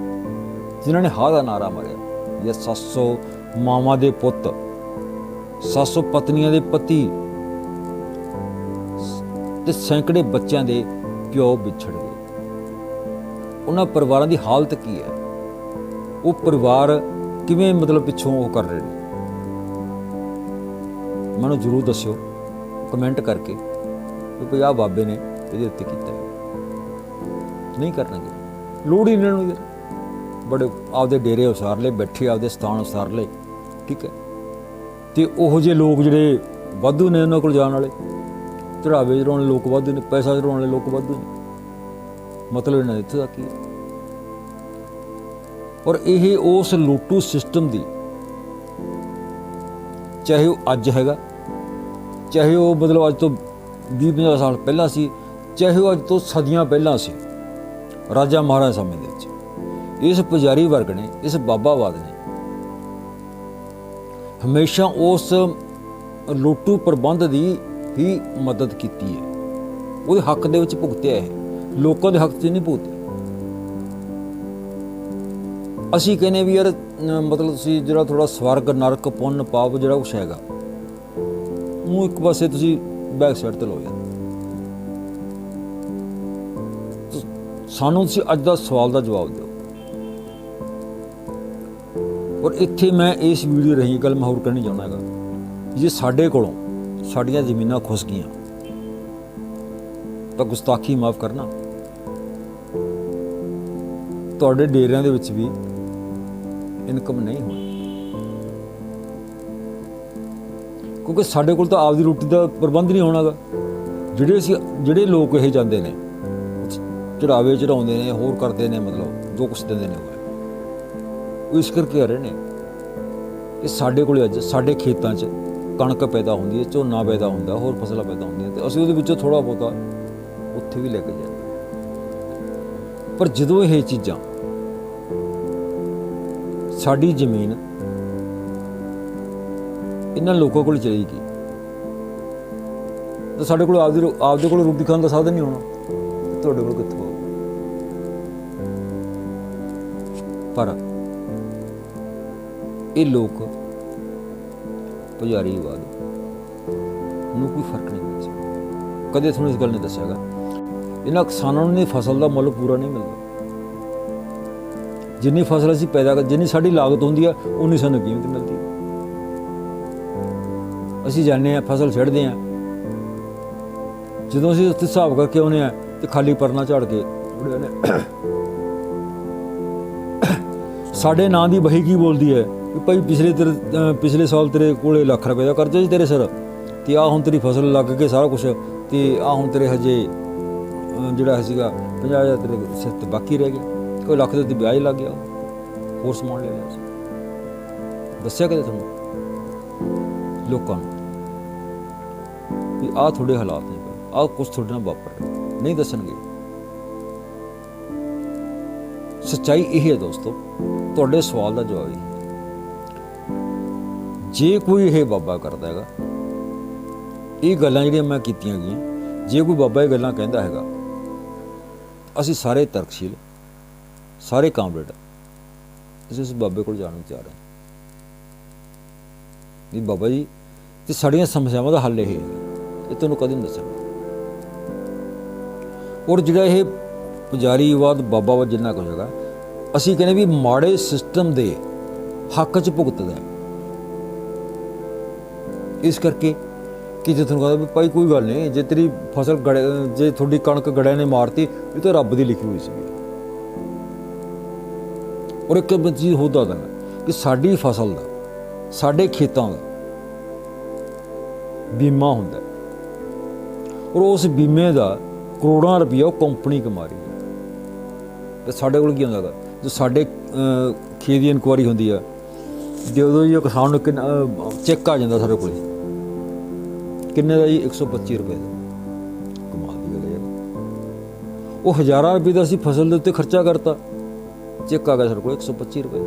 S1: ਜਿਨ੍ਹਾਂ ਨੇ ਹਾਂ ਦਾ ਨਾਰਾ ਮਾਰਿਆ, ਜਾਂ 700 ਮਾਵਾਂ ਦੇ ਪੁੱਤ, 700 ਪਤਨੀਆਂ ਦੇ ਪਤੀ ਤੇ ਸੈਂਕੜੇ ਬੱਚਿਆਂ ਦੇ ਪਿਓ ਵਿਛੜ ਗਏ। ਉਹਨਾਂ ਪਰਿਵਾਰਾਂ ਦੀ ਹਾਲਤ ਕੀ ਹੈ? ਉਹ ਪਰਿਵਾਰ ਕਿਵੇਂ ਮਤਲਬ ਪਿੱਛੋਂ ਉਹ ਕਰ ਰਹੇ ਨੇ? ਮੈਨੂੰ ਜ਼ਰੂਰ ਦੱਸਿਓ ਕਮੈਂਟ ਕਰਕੇ ਕਿ ਭਈ ਆਹ ਬਾਬੇ ਨੇ ਇਹਦੇ ਉੱਤੇ ਕੀਤਾ ਹੈ। ਨਹੀਂ ਕਰਨਗੇ, ਲੋੜ ਹੀ ਇਹਨਾਂ ਨੂੰ ਯਾਰ, ਬੜੇ ਆਪਦੇ ਡੇਰੇ ਉਸਾਰ ਲਏ, ਬੈਠੇ ਆਪਦੇ ਸਥਾਨ ਉਸਾਰ ਲਏ, ਠੀਕ ਹੈ। ਅਤੇ ਉਹੋ ਜਿਹੇ ਲੋਕ ਜਿਹੜੇ ਵਾਧੂ ਨੇ ਉਹਨਾਂ ਕੋਲ ਜਾਣ ਵਾਲੇ, ਚੜਾਵੇ ਚੜਾਉਣ ਵਾਲੇ ਲੋਕ ਵਾਧੂ ਨੇ, ਪੈਸਾ ਚੜਾਉਣ ਵਾਲੇ ਲੋਕ ਵਾਧੂ ਨੇ। ਮਤਲਬ ਇਹਨਾਂ ਇੱਥੇ ਤੱਕ ਹੀ ਹੈ। ਔਰ ਇਹ ਉਸ ਲੁੱਟੂ ਸਿਸਟਮ ਦੀ, ਚਾਹੇ ਉਹ ਅੱਜ ਹੈਗਾ, ਚਾਹੇ ਉਹ ਮਤਲਬ ਅੱਜ ਤੋਂ 20-50 ਸਾਲ ਪਹਿਲਾਂ ਸੀ, ਚਾਹੇ ਉਹ ਅੱਜ ਤੋਂ ਸਦੀਆਂ ਪਹਿਲਾਂ ਸੀ, ਰਾਜਾ ਮਹਾਰਾਜਾ ਸਮੇਂ ਦੇ ਵਿੱਚ ਇਸ ਪੁਜਾਰੀ ਵਰਗ ਨੇ, ਇਸ ਬਾਬਾਵਾਦ ਨੇ ਹਮੇਸ਼ਾ ਉਸ ਲੁੱਟੂ ਪ੍ਰਬੰਧ ਦੀ ਹੀ ਮਦਦ ਕੀਤੀ ਹੈ। ਉਹਦੇ ਹੱਕ ਦੇ ਵਿੱਚ ਭੁਗਤਿਆ ਹੈ, ਲੋਕਾਂ ਦੇ ਹੱਕ 'ਚ ਨਹੀਂ ਭੁਗਤਿਆ। ਅਸੀਂ ਕਹਿੰਦੇ ਵੀ ਯਾਰ ਮਤਲਬ ਤੁਸੀਂ ਜਿਹੜਾ ਥੋੜ੍ਹਾ ਸਵਰਗ ਨਰਕ ਪੁੰਨ ਪਾਪ ਜਿਹੜਾ ਕੁਛ ਹੈਗਾ ਉਹ ਇੱਕ ਪਾਸੇ ਤੁਸੀਂ ਬੈਕ ਸਾਈਡ 'ਤੇ ਲਓ ਯਾਰ। ਸਾਨੂੰ ਤੁਸੀਂ ਅੱਜ ਦਾ ਸਵਾਲ ਦਾ ਜਵਾਬ ਦਿਓ। ਔਰ ਇੱਥੇ ਮੈਂ ਇਸ ਵੀਡੀਓ ਰਹੀ ਗੱਲ ਮੈਂ ਹੋਰ ਕਹਿਣੀ ਚਾਹੁੰਦਾ ਹੈਗਾ, ਜੇ ਸਾਡੇ ਕੋਲੋਂ ਸਾਡੀਆਂ ਜ਼ਮੀਨਾਂ ਖੁੱਸ ਗਈਆਂ ਤਾਂ ਗੁਸਤਾਖੀ ਮਾਫ਼ ਕਰਨਾ, ਤੁਹਾਡੇ ਡੇਰਿਆਂ ਦੇ ਵਿੱਚ ਵੀ ਇਨਕਮ ਨਹੀਂ ਹੋਣੀ, ਕਿਉਂਕਿ ਸਾਡੇ ਕੋਲ ਤਾਂ ਆਪਦੀ ਰੋਟੀ ਦਾ ਪ੍ਰਬੰਧ ਨਹੀਂ ਹੋਣਾ ਗਾ। ਜਿਹੜੇ ਲੋਕ ਇਹ ਜਾਂਦੇ ਨੇ, ਚੜਾਵੇ ਚੜਾਉਂਦੇ ਨੇ, ਹੋਰ ਕਰਦੇ ਨੇ, ਮਤਲਬ ਜੋ ਕੁਛ ਦਿੰਦੇ ਨੇ ਉਹ ਇਸ ਕਰਕੇ ਆ ਰਹੇ ਨੇ ਕਿ ਸਾਡੇ ਕੋਲ ਅੱਜ ਸਾਡੇ ਖੇਤਾਂ 'ਚ ਕਣਕ ਪੈਦਾ ਹੁੰਦੀ ਹੈ, ਝੋਨਾ ਪੈਦਾ ਹੁੰਦਾ, ਹੋਰ ਫਸਲਾਂ ਪੈਦਾ ਹੁੰਦੀਆਂ, ਅਤੇ ਅਸੀਂ ਉਹਦੇ ਵਿੱਚੋਂ ਥੋੜ੍ਹਾ ਬਹੁਤਾ ਉੱਥੇ ਵੀ ਲੈ ਕੇ ਜਾਂਦੇ। ਪਰ ਜਦੋਂ ਇਹ ਚੀਜ਼ਾਂ ਸਾਡੀ ਜ਼ਮੀਨ ਇਹਨਾਂ ਲੋਕਾਂ ਕੋਲ ਚਲੀ ਗਈ ਤਾਂ ਸਾਡੇ ਕੋਲ ਆਪਦੇ ਕੋਲ ਰੋਟੀ ਖਾਣ ਦਾ ਸਾਧਨ ਨਹੀਂ ਹੋਣਾ, ਤੁਹਾਡੇ ਕੋਲ ਕਿੱਥੋਂ? ਪਰ ਇਹ ਲੋਕ ਪੁਜਾਰੀਵਾਦ ਨੂੰ ਕੋਈ ਫਰਕ ਨਹੀਂ ਪੈ ਸਕਦਾ। ਕਦੇ ਤੁਹਾਨੂੰ ਇਸ ਗੱਲ ਨੇ ਦੱਸਿਆਗਾ ਇਹਨਾਂ ਕਿਸਾਨਾਂ ਨੂੰ ਫਸਲ ਦਾ ਮੁੱਲ ਪੂਰਾ ਨਹੀਂ ਮਿਲਦਾ। ਜਿੰਨੀ ਫਸਲ ਅਸੀਂ ਪੈਦਾ ਕਰ, ਜਿੰਨੀ ਸਾਡੀ ਲਾਗਤ ਹੁੰਦੀ ਆ, ਉਨੀ ਸਾਨੂੰ ਕੀਮਤ ਮਿਲਦੀ ਹੈ। ਅਸੀਂ ਜਾਂਦੇ ਹਾਂ, ਫਸਲ ਛੱਡਦੇ ਹਾਂ, ਜਦੋਂ ਅਸੀਂ ਉੱਥੇ ਹਿਸਾਬ ਕਰਕੇ ਆਉਂਦੇ ਹਾਂ ਤੇ ਖਾਲੀ ਪਰਨਾ ਝਾੜ ਕੇ ਉੜੇ ਨੇ। ਸਾਡੇ ਨਾਂ ਦੀ ਬਹੀ ਕੀ ਬੋਲਦੀ ਹੈ ਕਿ ਭਾਈ ਪਿਛਲੇ ਸਾਲ ਤੇਰੇ ਕੋਲੇ ਲੱਖ ਰੁਪਏ ਦਾ ਕਰਜ਼ਾ ਸੀ ਤੇਰੇ ਸਿਰ, ਤੇ ਆਹ ਹੁਣ ਤੇਰੀ ਫਸਲ ਲੱਗ ਕੇ ਸਾਰਾ ਕੁਛ, ਤੇ ਆਹ ਹੁਣ ਤੇਰੇ ਹਜੇ ਜਿਹੜਾ ਸੀਗਾ 50,000 ਤੇਰੇ ਸਿਰ ਤੇ ਬਾਕੀ ਰਹਿ ਗਿਆ, ਕੋਈ ਲੱਖ ਦੇ ਉੱਤੇ ਵਿਆਜ ਲੱਗ ਗਿਆ, ਹੋਰ ਸਮਾਨ ਲੈ ਲਿਆ ਸੀ। ਦੱਸਿਆ ਕਦੇ ਤੁਹਾਨੂੰ ਲੋਕਾਂ ਨੂੰ ਵੀ ਆਹ ਤੁਹਾਡੇ ਹਾਲਾਤ ਨੇ, ਆਹ ਕੁਛ ਤੁਹਾਡੇ ਨਾਲ ਵਾਪਰ ਰਿਹਾ? ਨਹੀਂ ਦੱਸਣਗੇ। ਸੱਚਾਈ ਇਹ ਹੈ ਦੋਸਤੋ, ਤੁਹਾਡੇ ਸਵਾਲ ਦਾ ਜਵਾਬ ਇਹ। ਜੇ ਕੋਈ ਇਹ ਬਾਬਾ ਕਰਦਾ ਹੈਗਾ ਇਹ ਗੱਲਾਂ ਜਿਹੜੀਆਂ ਮੈਂ ਕੀਤੀਆਂ ਗਈਆਂ, ਜੇ ਕੋਈ ਬਾਬਾ ਇਹ ਗੱਲਾਂ ਕਹਿੰਦਾ ਹੈਗਾ, ਅਸੀਂ ਸਾਰੇ ਤਰਕਸ਼ੀਲ, ਸਾਰੇ ਕਾਮਰੇਡ, ਅਸੀਂ ਉਸ ਬਾਬੇ ਕੋਲ ਜਾਣ ਨੂੰ ਤਿਆਰ ਹਾਂ ਵੀ ਬਾਬਾ ਜੀ ਤੇ ਸਾਡੀਆਂ ਸਮੱਸਿਆਵਾਂ ਦਾ ਹੱਲ ਇਹ ਹੈ, ਇਹ ਤੁਹਾਨੂੰ ਕਦੇ ਨਹੀਂ ਦੱਸਣਾ। ਔਰ ਜਿਹੜਾ ਇਹ ਪੁਜਾਰੀਵਾਦ ਬਾਬਾਵਾਦ ਜਿੰਨਾ ਕੁਝ ਹੈਗਾ, ਅਸੀਂ ਕਹਿੰਦੇ ਵੀ ਮਾੜੇ ਸਿਸਟਮ ਦੇ ਹੱਕ 'ਚ ਭੁਗਤਦਾ। ਇਸ ਕਰਕੇ ਕਿ ਜੇ ਤੁਹਾਨੂੰ ਕਹਿੰਦਾ ਵੀ ਭਾਈ ਕੋਈ ਗੱਲ ਨਹੀਂ, ਜੇ ਤੇਰੀ ਫਸਲ ਜੇ ਤੁਹਾਡੀ ਕਣਕ ਗੜਿਆਂ ਨੇ ਮਾਰਤੀ, ਇਹ ਤਾਂ ਰੱਬ ਦੀ ਲਿਖੀ ਹੋਈ ਸੀਗੀ। ਔਰ ਇੱਕ ਚੀਜ਼ ਹੋਰ ਦੱਸ ਦਿੰਦਾ ਕਿ ਸਾਡੀ ਫਸਲ ਦਾ, ਸਾਡੇ ਖੇਤਾਂ ਦਾ ਬੀਮਾ ਹੁੰਦਾ, ਔਰ ਉਸ ਬੀਮੇ ਦਾ ਕਰੋੜਾਂ ਰੁਪਈਆ ਉਹ ਕੰਪਨੀ ਕਮਾ ਰਹੀ ਹੈ। ਅਤੇ ਸਾਡੇ ਕੋਲ ਕੀ ਹੁੰਦਾ ਗਾ, ਜੋ ਸਾਡੇ ਖੇਤ ਦੀ ਇਨਕੁਆਇਰੀ ਹੁੰਦੀ ਆ, ਜਦੋਂ ਜੀ ਕਿਸਾਨ ਨੂੰ ਚੈੱਕ ਆ ਜਾਂਦਾ ਸਾਡੇ ਕੋਲ, ਕਿੰਨੇ ਦਾ ਜੀ? 125 ਰੁਪਏ ਦਾ। ਕਮਾਲ ਦੀ ਗੱਲ ਯਾਰ, ਉਹ ਹਜ਼ਾਰਾਂ ਰੁਪਏ ਦਾ ਅਸੀਂ ਫਸਲ ਦੇ ਉੱਤੇ ਖਰਚਾ ਕਰਤਾ, ਚੈੱਕ ਆ ਗਿਆ ਸਾਡੇ ਕੋਲ 125 ਰੁਪਏ,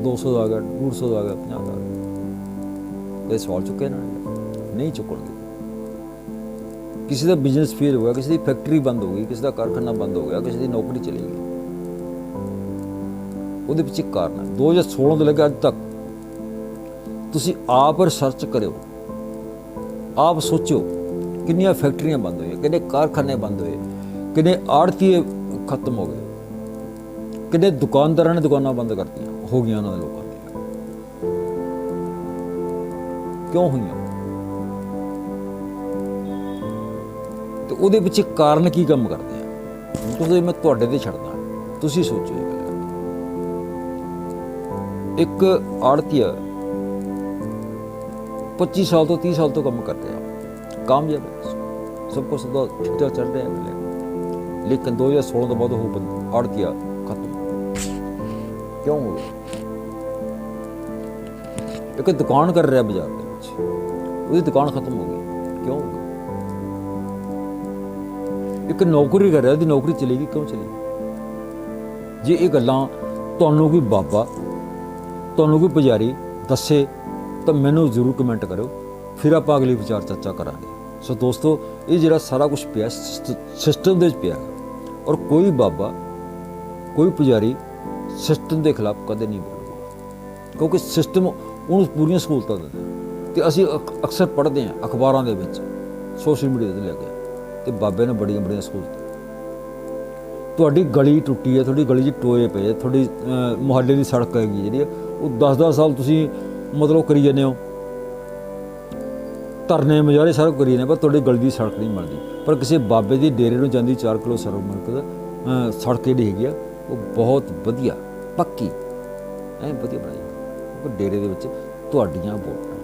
S1: 200 ਦਾ ਆ ਗਿਆ, 150 ਦਾ ਆ ਗਿਆ, 50 ਦਾ ਆ ਗਿਆ। ਇਹ ਸਵਾਲ ਚੁੱਕੇ ਇਹਨਾਂ ਨੇ? ਨਹੀਂ ਚੁੱਕਣਗੇ। ਕਿਸੇ ਦਾ ਬਿਜ਼ਨਸ ਫੇਲ ਹੋ ਗਿਆ, ਕਿਸੇ ਦੀ ਫੈਕਟਰੀ ਬੰਦ ਹੋ ਗਈ, ਕਿਸੇ ਦਾ ਕਾਰਖਾਨਾ ਬੰਦ ਹੋ ਗਿਆ, ਕਿਸੇ ਦੀ ਨੌਕਰੀ ਚਲੀ ਗਈ, ਉਹਦੇ ਪਿੱਛੇ ਕਾਰਨ ਹੈ। 2016 ਤੋਂ ਲੈ ਕੇ ਅੱਜ ਤੱਕ ਤੁਸੀਂ ਆਪ ਰਿਸਰਚ ਕਰਿਓ, ਆਪ ਸੋਚੋ ਕਿੰਨੀਆਂ ਫੈਕਟਰੀਆਂ ਬੰਦ ਹੋਈਆਂ, ਕਿੰਨੇ ਕਾਰਖਾਨੇ ਬੰਦ ਹੋਏ, ਕਿੰਨੇ ਆੜ੍ਹਤੀਏ ਖਤਮ ਹੋ ਗਏ, ਕਿੰਨੇ ਦੁਕਾਨਦਾਰਾਂ ਨੇ ਦੁਕਾਨਾਂ ਬੰਦ ਕਰਤੀਆਂ ਹੋ ਗਈਆਂ ਉਹਨਾਂ ਦੇ ਲੋਕਾਂ ਦੀਆਂ। ਕਿਉਂ ਹੋਈਆਂ? ਤੇ ਉਹਦੇ ਪਿੱਛੇ ਕਾਰਨ ਕੀ ਕੰਮ ਕਰਦੇ ਆ? ਤੁਸੀਂ ਮੈਂ ਤੁਹਾਡੇ ਤੇ ਛੱਡਦਾ, ਤੁਸੀਂ ਸੋਚੋ ਇਹ ਗੱਲ। ਇੱਕ ਆੜਤੀਆ 25 ਸਾਲ ਤੋਂ 30 ਸਾਲ ਤੋਂ ਕੰਮ ਕਰ ਰਿਹਾ, ਕਾਮਯਾਬ ਹੈ, ਸਭ ਕੁਛ ਦਾ ਠੀਕ ਚੱਲ ਰਿਹਾ ਹੈ, ਲੇਕਿਨ 2016 ਤੋਂ ਬਾਅਦ ਉਹ ਆੜਤੀਆ ਖਤਮ ਕਿਉਂ ਹੋ ਗਿਆ? ਇੱਕ ਦੁਕਾਨ ਕਰ ਰਿਹਾ ਬਾਜ਼ਾਰ ਦੇ ਵਿੱਚ, ਉਹਦੀ ਦੁਕਾਨ ਖਤਮ ਹੋ ਗਈ, ਕਿਉਂ ਹੋ ਗਈ? ਇੱਕ ਨੌਕਰੀ ਕਰ ਰਿਹਾ, ਉਹਦੀ ਨੌਕਰੀ ਚਲੀ ਗਈ, ਕਿਉਂ ਚਲੀ ਗਈ? ਜੇ ਇਹ ਗੱਲਾਂ ਤੁਹਾਨੂੰ ਕੋਈ ਬਾਬਾ, ਤੁਹਾਨੂੰ ਕੋਈ ਪੁਜਾਰੀ ਦੱਸੇ ਤਾਂ ਮੈਨੂੰ ਜ਼ਰੂਰ ਕਮੈਂਟ ਕਰਿਓ, ਫਿਰ ਆਪਾਂ ਅਗਲੀ ਵਿਚਾਰ ਚਰਚਾ ਕਰਾਂਗੇ। ਸੋ ਦੋਸਤੋ, ਇਹ ਜਿਹੜਾ ਸਾਰਾ ਕੁਝ ਪਿਆ ਸਿਸਟਮ ਦੇ ਵਿੱਚ ਪਿਆ, ਔਰ ਕੋਈ ਬਾਬਾ, ਕੋਈ ਪੁਜਾਰੀ ਸਿਸਟਮ ਦੇ ਖਿਲਾਫ ਕਦੇ ਨਹੀਂ ਬੋਲੂਗਾ, ਕਿਉਂਕਿ ਸਿਸਟਮ ਉਹਨੂੰ ਪੂਰੀਆਂ ਸਹੂਲਤਾਂ ਦਿੰਦਾ। ਤੇ ਅਸੀਂ ਅਕਸਰ ਪੜ੍ਹਦੇ ਹਾਂ ਅਖਬਾਰਾਂ ਦੇ ਵਿੱਚ, ਸੋਸ਼ਲ ਮੀਡੀਆ 'ਤੇ ਲੈ ਕੇ, ਤੇ ਬਾਬੇ ਨੇ ਬੜੀਆਂ ਬੜੀਆਂ ਸਹੂਲਤਾਂ। ਤੁਹਾਡੀ ਗਲੀ ਟੁੱਟੀ ਹੈ, ਤੁਹਾਡੀ ਗਲੀ 'ਚ ਟੋਏ ਪਏ ਹੈ, ਤੁਹਾਡੀ ਮੁਹੱਲੇ ਦੀ ਸੜਕ ਹੈਗੀ ਜਿਹੜੀ ਉਹ 10-10 ਸਾਲ ਤੁਸੀਂ ਮਤਲਬ ਕਰੀ ਜਾਂਦੇ ਹੋ, ਧਰਨੇ ਮੁਜ਼ਾਹਰੇ ਸਾਰਾ ਕਰੀ ਜਾਂਦੇ, ਪਰ ਤੁਹਾਡੀ ਗਲੀ ਦੀ ਸੜਕ ਨਹੀਂ ਬਣਦੀ। ਪਰ ਕਿਸੇ ਬਾਬੇ ਦੀ ਡੇਰੇ ਨੂੰ ਜਾਂਦੀ 4 ਕਿਲੋ ਸੜਕ ਜਿਹੜੀ ਹੈਗੀ ਆ, ਉਹ ਬਹੁਤ ਵਧੀਆ ਪੱਕੀ ਐ ਵਧੀਆ ਬਣਾਈ, ਉਹ ਡੇਰੇ ਦੇ ਵਿੱਚ ਤੁਹਾਡੀਆਂ ਵੋਟਾਂ,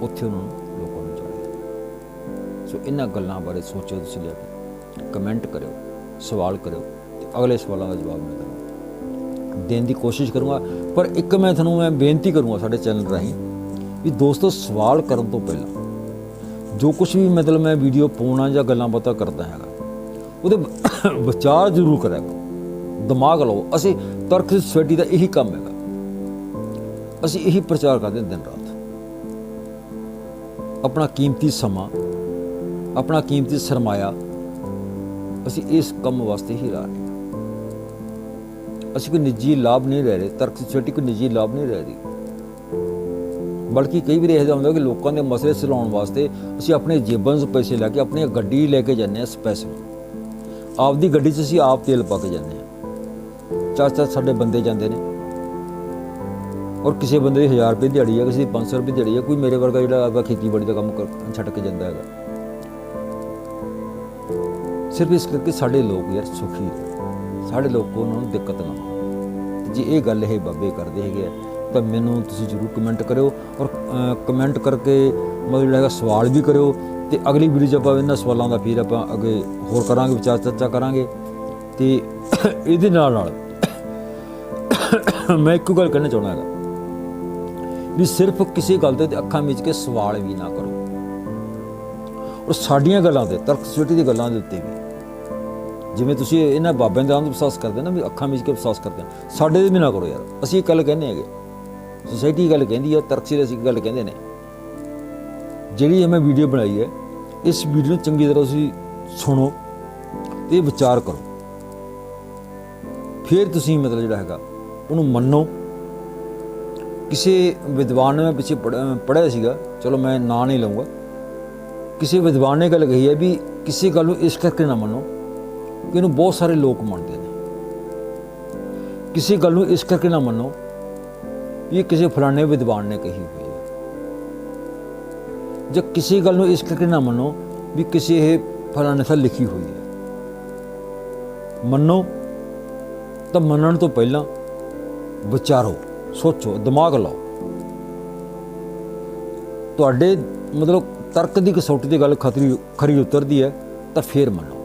S1: ਉੱਥੇ ਉਹਨਾਂ ਨੂੰ ਲੋਕਾਂ ਨੂੰ ਚਾਹੀਦਾ। ਸੋ ਇਹਨਾਂ ਗੱਲਾਂ ਬਾਰੇ ਸੋਚੋ, ਤੁਸੀਂ ਲਿਆ ਕੇ ਕਮੈਂਟ ਕਰਿਓ, ਸਵਾਲ ਕਰਿਓ, ਤੇ ਅਗਲੇ ਸਵਾਲਾਂ ਦਾ ਜਵਾਬ ਮੈਂ ਦੇਣ ਦੀ ਕੋਸ਼ਿਸ਼ ਕਰੂੰਗਾ। ਪਰ ਇੱਕ ਮੈਂ ਤੁਹਾਨੂੰ ਬੇਨਤੀ ਕਰੂੰਗਾ ਸਾਡੇ ਚੈਨਲ ਰਾਹੀਂ ਵੀ ਦੋਸਤੋ, ਸਵਾਲ ਕਰਨ ਤੋਂ ਪਹਿਲਾਂ ਜੋ ਕੁਛ ਵੀ ਮਤਲਬ ਮੈਂ ਵੀਡੀਓ ਪਾਉਣਾ ਜਾਂ ਗੱਲਾਂ ਬਾਤਾਂ ਕਰਦਾ ਹੈਗਾ, ਉਹਦੇ ਵਿਚਾਰ ਜ਼ਰੂਰ ਕਰਿਆ ਕਰੋ, ਦਿਮਾਗ ਲਾਓ। ਅਸੀਂ ਤਰਕ ਸੋਸਾਇਟੀ ਦਾ ਇਹੀ ਕੰਮ ਹੈਗਾ, ਅਸੀਂ ਇਹੀ ਪ੍ਰਚਾਰ ਕਰਦੇ ਦਿਨ ਰਾਤ। ਆਪਣਾ ਕੀਮਤੀ ਸਮਾਂ, ਆਪਣਾ ਕੀਮਤੀ ਸਰਮਾਇਆ ਅਸੀਂ ਇਸ ਕੰਮ ਵਾਸਤੇ ਹੀ ਲਾ ਰਹੇ ਹਾਂ। ਅਸੀਂ ਕੋਈ ਨਿੱਜੀ ਲਾਭ ਨਹੀਂ ਲੈ ਰਹੇ, ਤਰਕ ਸੋਸਾਇਟੀ ਕੋਈ ਨਿੱਜੀ ਲਾਭ ਨਹੀਂ ਲੈ ਰਹੀ, ਬਲਕਿ ਕਈ ਵਾਰ ਇਹੋ ਜਿਹਾ ਹੁੰਦਾ ਕਿ ਲੋਕਾਂ ਦੇ ਮਸਲੇ ਸੁਲਝਾਉਣ ਵਾਸਤੇ ਅਸੀਂ ਆਪਣੇ ਜੇਬਾਂ 'ਚ ਪੈਸੇ ਲੈ ਕੇ ਆਪਣੀ ਗੱਡੀ ਲੈ ਕੇ ਜਾਂਦੇ ਹਾਂ ਸਪੈਸ਼ਲ। ਆਪਦੀ ਗੱਡੀ 'ਚ ਅਸੀਂ ਆਪ ਤੇਲ ਪਾ ਕੇ ਜਾਂਦੇ ਹਾਂ, ਚਾਰ ਸਾਡੇ ਬੰਦੇ ਜਾਂਦੇ ਨੇ, ਔਰ ਕਿਸੇ ਬੰਦੇ ਦੀ 1000 ਰੁਪਏ ਦਿਹਾੜੀ ਹੈ, ਕਿਸੇ ਦੀ 500 ਰੁਪਏ ਦਿਹਾੜੀ ਹੈ, ਕੋਈ ਮੇਰੇ ਵਰਗਾ ਜਿਹੜਾ ਆਪਦਾ ਖੇਤੀਬਾੜੀ ਦਾ ਕੰਮ ਛੱਡ ਕੇ ਜਾਂਦਾ ਹੈਗਾ, ਸਿਰਫ ਇਸ ਕਰਕੇ ਸਾਡੇ ਲੋਕ ਯਾਰ ਸੁਖੀ ਰਹੇ, ਸਾਡੇ ਲੋਕ ਉਹਨਾਂ ਨੂੰ ਦਿੱਕਤ ਨਾ ਹੋਵੇ। ਜੇ ਇਹ ਗੱਲ ਇਹ ਬਾਬੇ ਕਰਦੇ ਹੈਗੇ ਆ ਤਾਂ ਮੈਨੂੰ ਤੁਸੀਂ ਜ਼ਰੂਰ ਕਮੈਂਟ ਕਰਿਓ, ਔਰ ਕਮੈਂਟ ਕਰਕੇ ਮਤਲਬ ਜਿਹੜਾ ਹੈਗਾ ਸਵਾਲ ਵੀ ਕਰਿਓ, ਤੇ ਅਗਲੀ ਵੀਡੀਓ 'ਚ ਆਪਾਂ ਇਹਨਾਂ ਸਵਾਲਾਂ ਦਾ ਫਿਰ ਆਪਾਂ ਅੱਗੇ ਹੋਰ ਕਰਾਂਗੇ, ਵਿਚਾਰ ਚਰਚਾ ਕਰਾਂਗੇ। ਤੇ ਇਹਦੇ ਨਾਲ ਮੈਂ ਇੱਕੋ ਗੱਲ ਕਹਿਣਾ ਚਾਹੁੰਦਾ ਹੈਗਾ ਵੀ ਸਿਰਫ ਕਿਸੇ ਗੱਲ ਦੇ ਅੱਖਾਂ ਮੀਚ ਕੇ ਸਵਾਲ ਵੀ ਨਾ ਕਰੋ, ਔਰ ਸਾਡੀਆਂ ਗੱਲਾਂ ਦੇ, ਤਰਕ ਸੋਸਾਇਟੀ ਦੀ ਗੱਲਾਂ ਦੇ ਉੱਤੇ ਵੀ, ਜਿਵੇਂ ਤੁਸੀਂ ਇਹਨਾਂ ਬਾਬਿਆਂ ਦੇ ਅੰਧ ਵਿਸ਼ਵਾਸ ਕਰਦੇ ਨਾ, ਵੀ ਅੱਖਾਂ ਮੀਚ ਕੇ ਵਿਸ਼ਵਾਸ ਕਰਦੇ, ਸਾਡੇ ਦੇ ਵੀ ਨਾ ਕਰੋ ਯਾਰ। ਅਸੀਂ ਇੱਕ ਗੱਲ ਕਹਿੰਦੇ ਹੈਗੇ, ਸੋਸਾਇਟੀ ਗੱਲ ਕਹਿੰਦੀ ਹੈ, ਤਰਕ ਸੋਸਾਇਟੀ ਅਸੀਂ ਗੱਲ ਕਹਿੰਦੇ ਨੇ। ਜਿਹੜੀ ਮੈਂ ਵੀਡੀਓ ਬਣਾਈ ਹੈ, ਇਸ ਵੀਡੀਓ ਨੂੰ ਚੰਗੀ ਤਰ੍ਹਾਂ ਤੁਸੀਂ ਸੁਣੋ ਤੇ ਵਿਚਾਰ ਕਰੋ, ਫਿਰ ਤੁਸੀਂ ਮਤਲਬ ਜਿਹੜਾ ਹੈਗਾ ਉਹਨੂੰ ਮੰਨੋ। ਕਿਸੇ ਵਿਦਵਾਨ ਨੇ ਮੈਂ ਪਿੱਛੇ ਪੜ੍ਹਿਆ ਸੀਗਾ, ਚਲੋ ਮੈਂ ਨਾਂ ਨਹੀਂ ਲਊਂਗਾ, ਕਿਸੇ ਵਿਦਵਾਨ ਨੇ ਗੱਲ ਕਹੀ ਹੈ ਵੀ ਕਿਸੇ ਗੱਲ ਨੂੰ ਇਸ ਕਰਕੇ ਨਾ ਮੰਨੋ ਕਿ ਇਹਨੂੰ ਬਹੁਤ ਸਾਰੇ ਲੋਕ ਮੰਨਦੇ ਨੇ, ਕਿਸੇ ਗੱਲ ਨੂੰ ਇਸ ਕਰਕੇ ਨਾ ਮੰਨੋ ਇਹ ਕਿਸੇ ਫਲਾਣੇ ਵਿਦਵਾਨ ਨੇ ਕਹੀ ਹੋਈ ਹੈ, ਜਾਂ ਕਿਸੇ ਗੱਲ ਨੂੰ ਇਸ ਕਰਕੇ ਨਾ ਮੰਨੋ ਵੀ ਕਿਸੇ ਇਹ ਫਲਾਣੇ ਥਾਂ ਲਿਖੀ ਹੋਈ ਹੈ। ਮੰਨੋ ਤਾਂ ਮੰਨਣ ਤੋਂ ਪਹਿਲਾਂ ਵਿਚਾਰੋ, ਸੋਚੋ, ਦਿਮਾਗ ਲਾਓ। ਤੁਹਾਡੇ ਮਤਲਬ ਤਰਕ ਦੀ ਕਸੌਟੀ ਦੀ ਗੱਲ ਖਰੀ ਉਤਰਦੀ ਹੈ ਤਾਂ ਫੇਰ ਮੰਨੋ,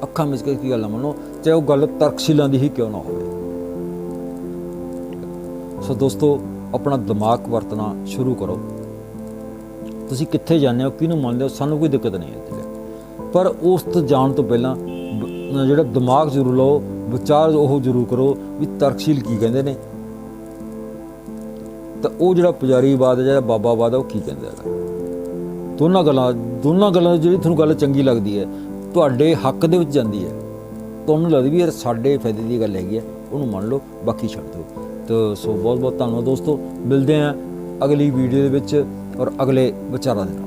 S1: ਅੱਖਾਂ ਮੀਚ ਕੇ ਕੀ ਗੱਲ ਨਾ ਮੰਨੋ, ਚਾਹੇ ਉਹ ਗੱਲ ਤਰਕਸ਼ੀਲਾਂ ਦੀ ਹੀ ਕਿਉਂ ਨਾ ਹੋਵੇ। ਸੋ ਦੋਸਤੋ, ਆਪਣਾ ਦਿਮਾਗ ਵਰਤਣਾ ਸ਼ੁਰੂ ਕਰੋ। ਤੁਸੀਂ ਕਿੱਥੇ ਜਾਂਦੇ ਹੋ, ਕਿਹਨੂੰ ਮੰਨਦੇ ਹੋ, ਸਾਨੂੰ ਕੋਈ ਦਿੱਕਤ ਨਹੀਂ ਹੈ, ਪਰ ਉਸ ਤੋਂ ਜਾਣ ਤੋਂ ਪਹਿਲਾਂ ਜਿਹੜਾ ਦਿਮਾਗ ਜ਼ਰੂਰ ਲਓ, ਵਿਚਾਰ ਉਹ ਜ਼ਰੂਰ ਕਰੋ ਵੀ ਤਰਕਸ਼ੀਲ ਕੀ ਕਹਿੰਦੇ ਨੇ, ਤਾਂ ਉਹ ਜਿਹੜਾ ਪੁਜਾਰੀਵਾਦ, ਜਿਹੜਾ ਬਾਬਾਵਾਦ ਹੈ, ਉਹ ਕੀ ਕਹਿੰਦਾ ਹੈਗਾ। ਦੋਨਾਂ ਗੱਲਾਂ ਜਿਹੜੀ ਤੁਹਾਨੂੰ ਗੱਲ ਚੰਗੀ ਲੱਗਦੀ ਹੈ, ਤੁਹਾਡੇ ਹੱਕ ਦੇ ਵਿੱਚ ਜਾਂਦੀ ਹੈ, ਤੁਹਾਨੂੰ ਲੱਗਦੀ ਵੀ ਯਾਰ ਸਾਡੇ ਫਾਇਦੇ ਦੀ ਗੱਲ ਹੈਗੀ ਹੈ, ਉਹਨੂੰ ਮੰਨ ਲਓ, ਬਾਕੀ ਛੱਡ ਦਿਓ। ਤਾਂ ਸੋ ਬਹੁਤ ਬਹੁਤ ਧੰਨਵਾਦ ਦੋਸਤੋ, ਮਿਲਦੇ ਹਾਂ ਅਗਲੀ ਵੀਡੀਓ ਦੇ ਵਿੱਚ ਔਰ ਅਗਲੇ ਵਿਚਾਰਾਂ ਦੇ ਨਾਲ।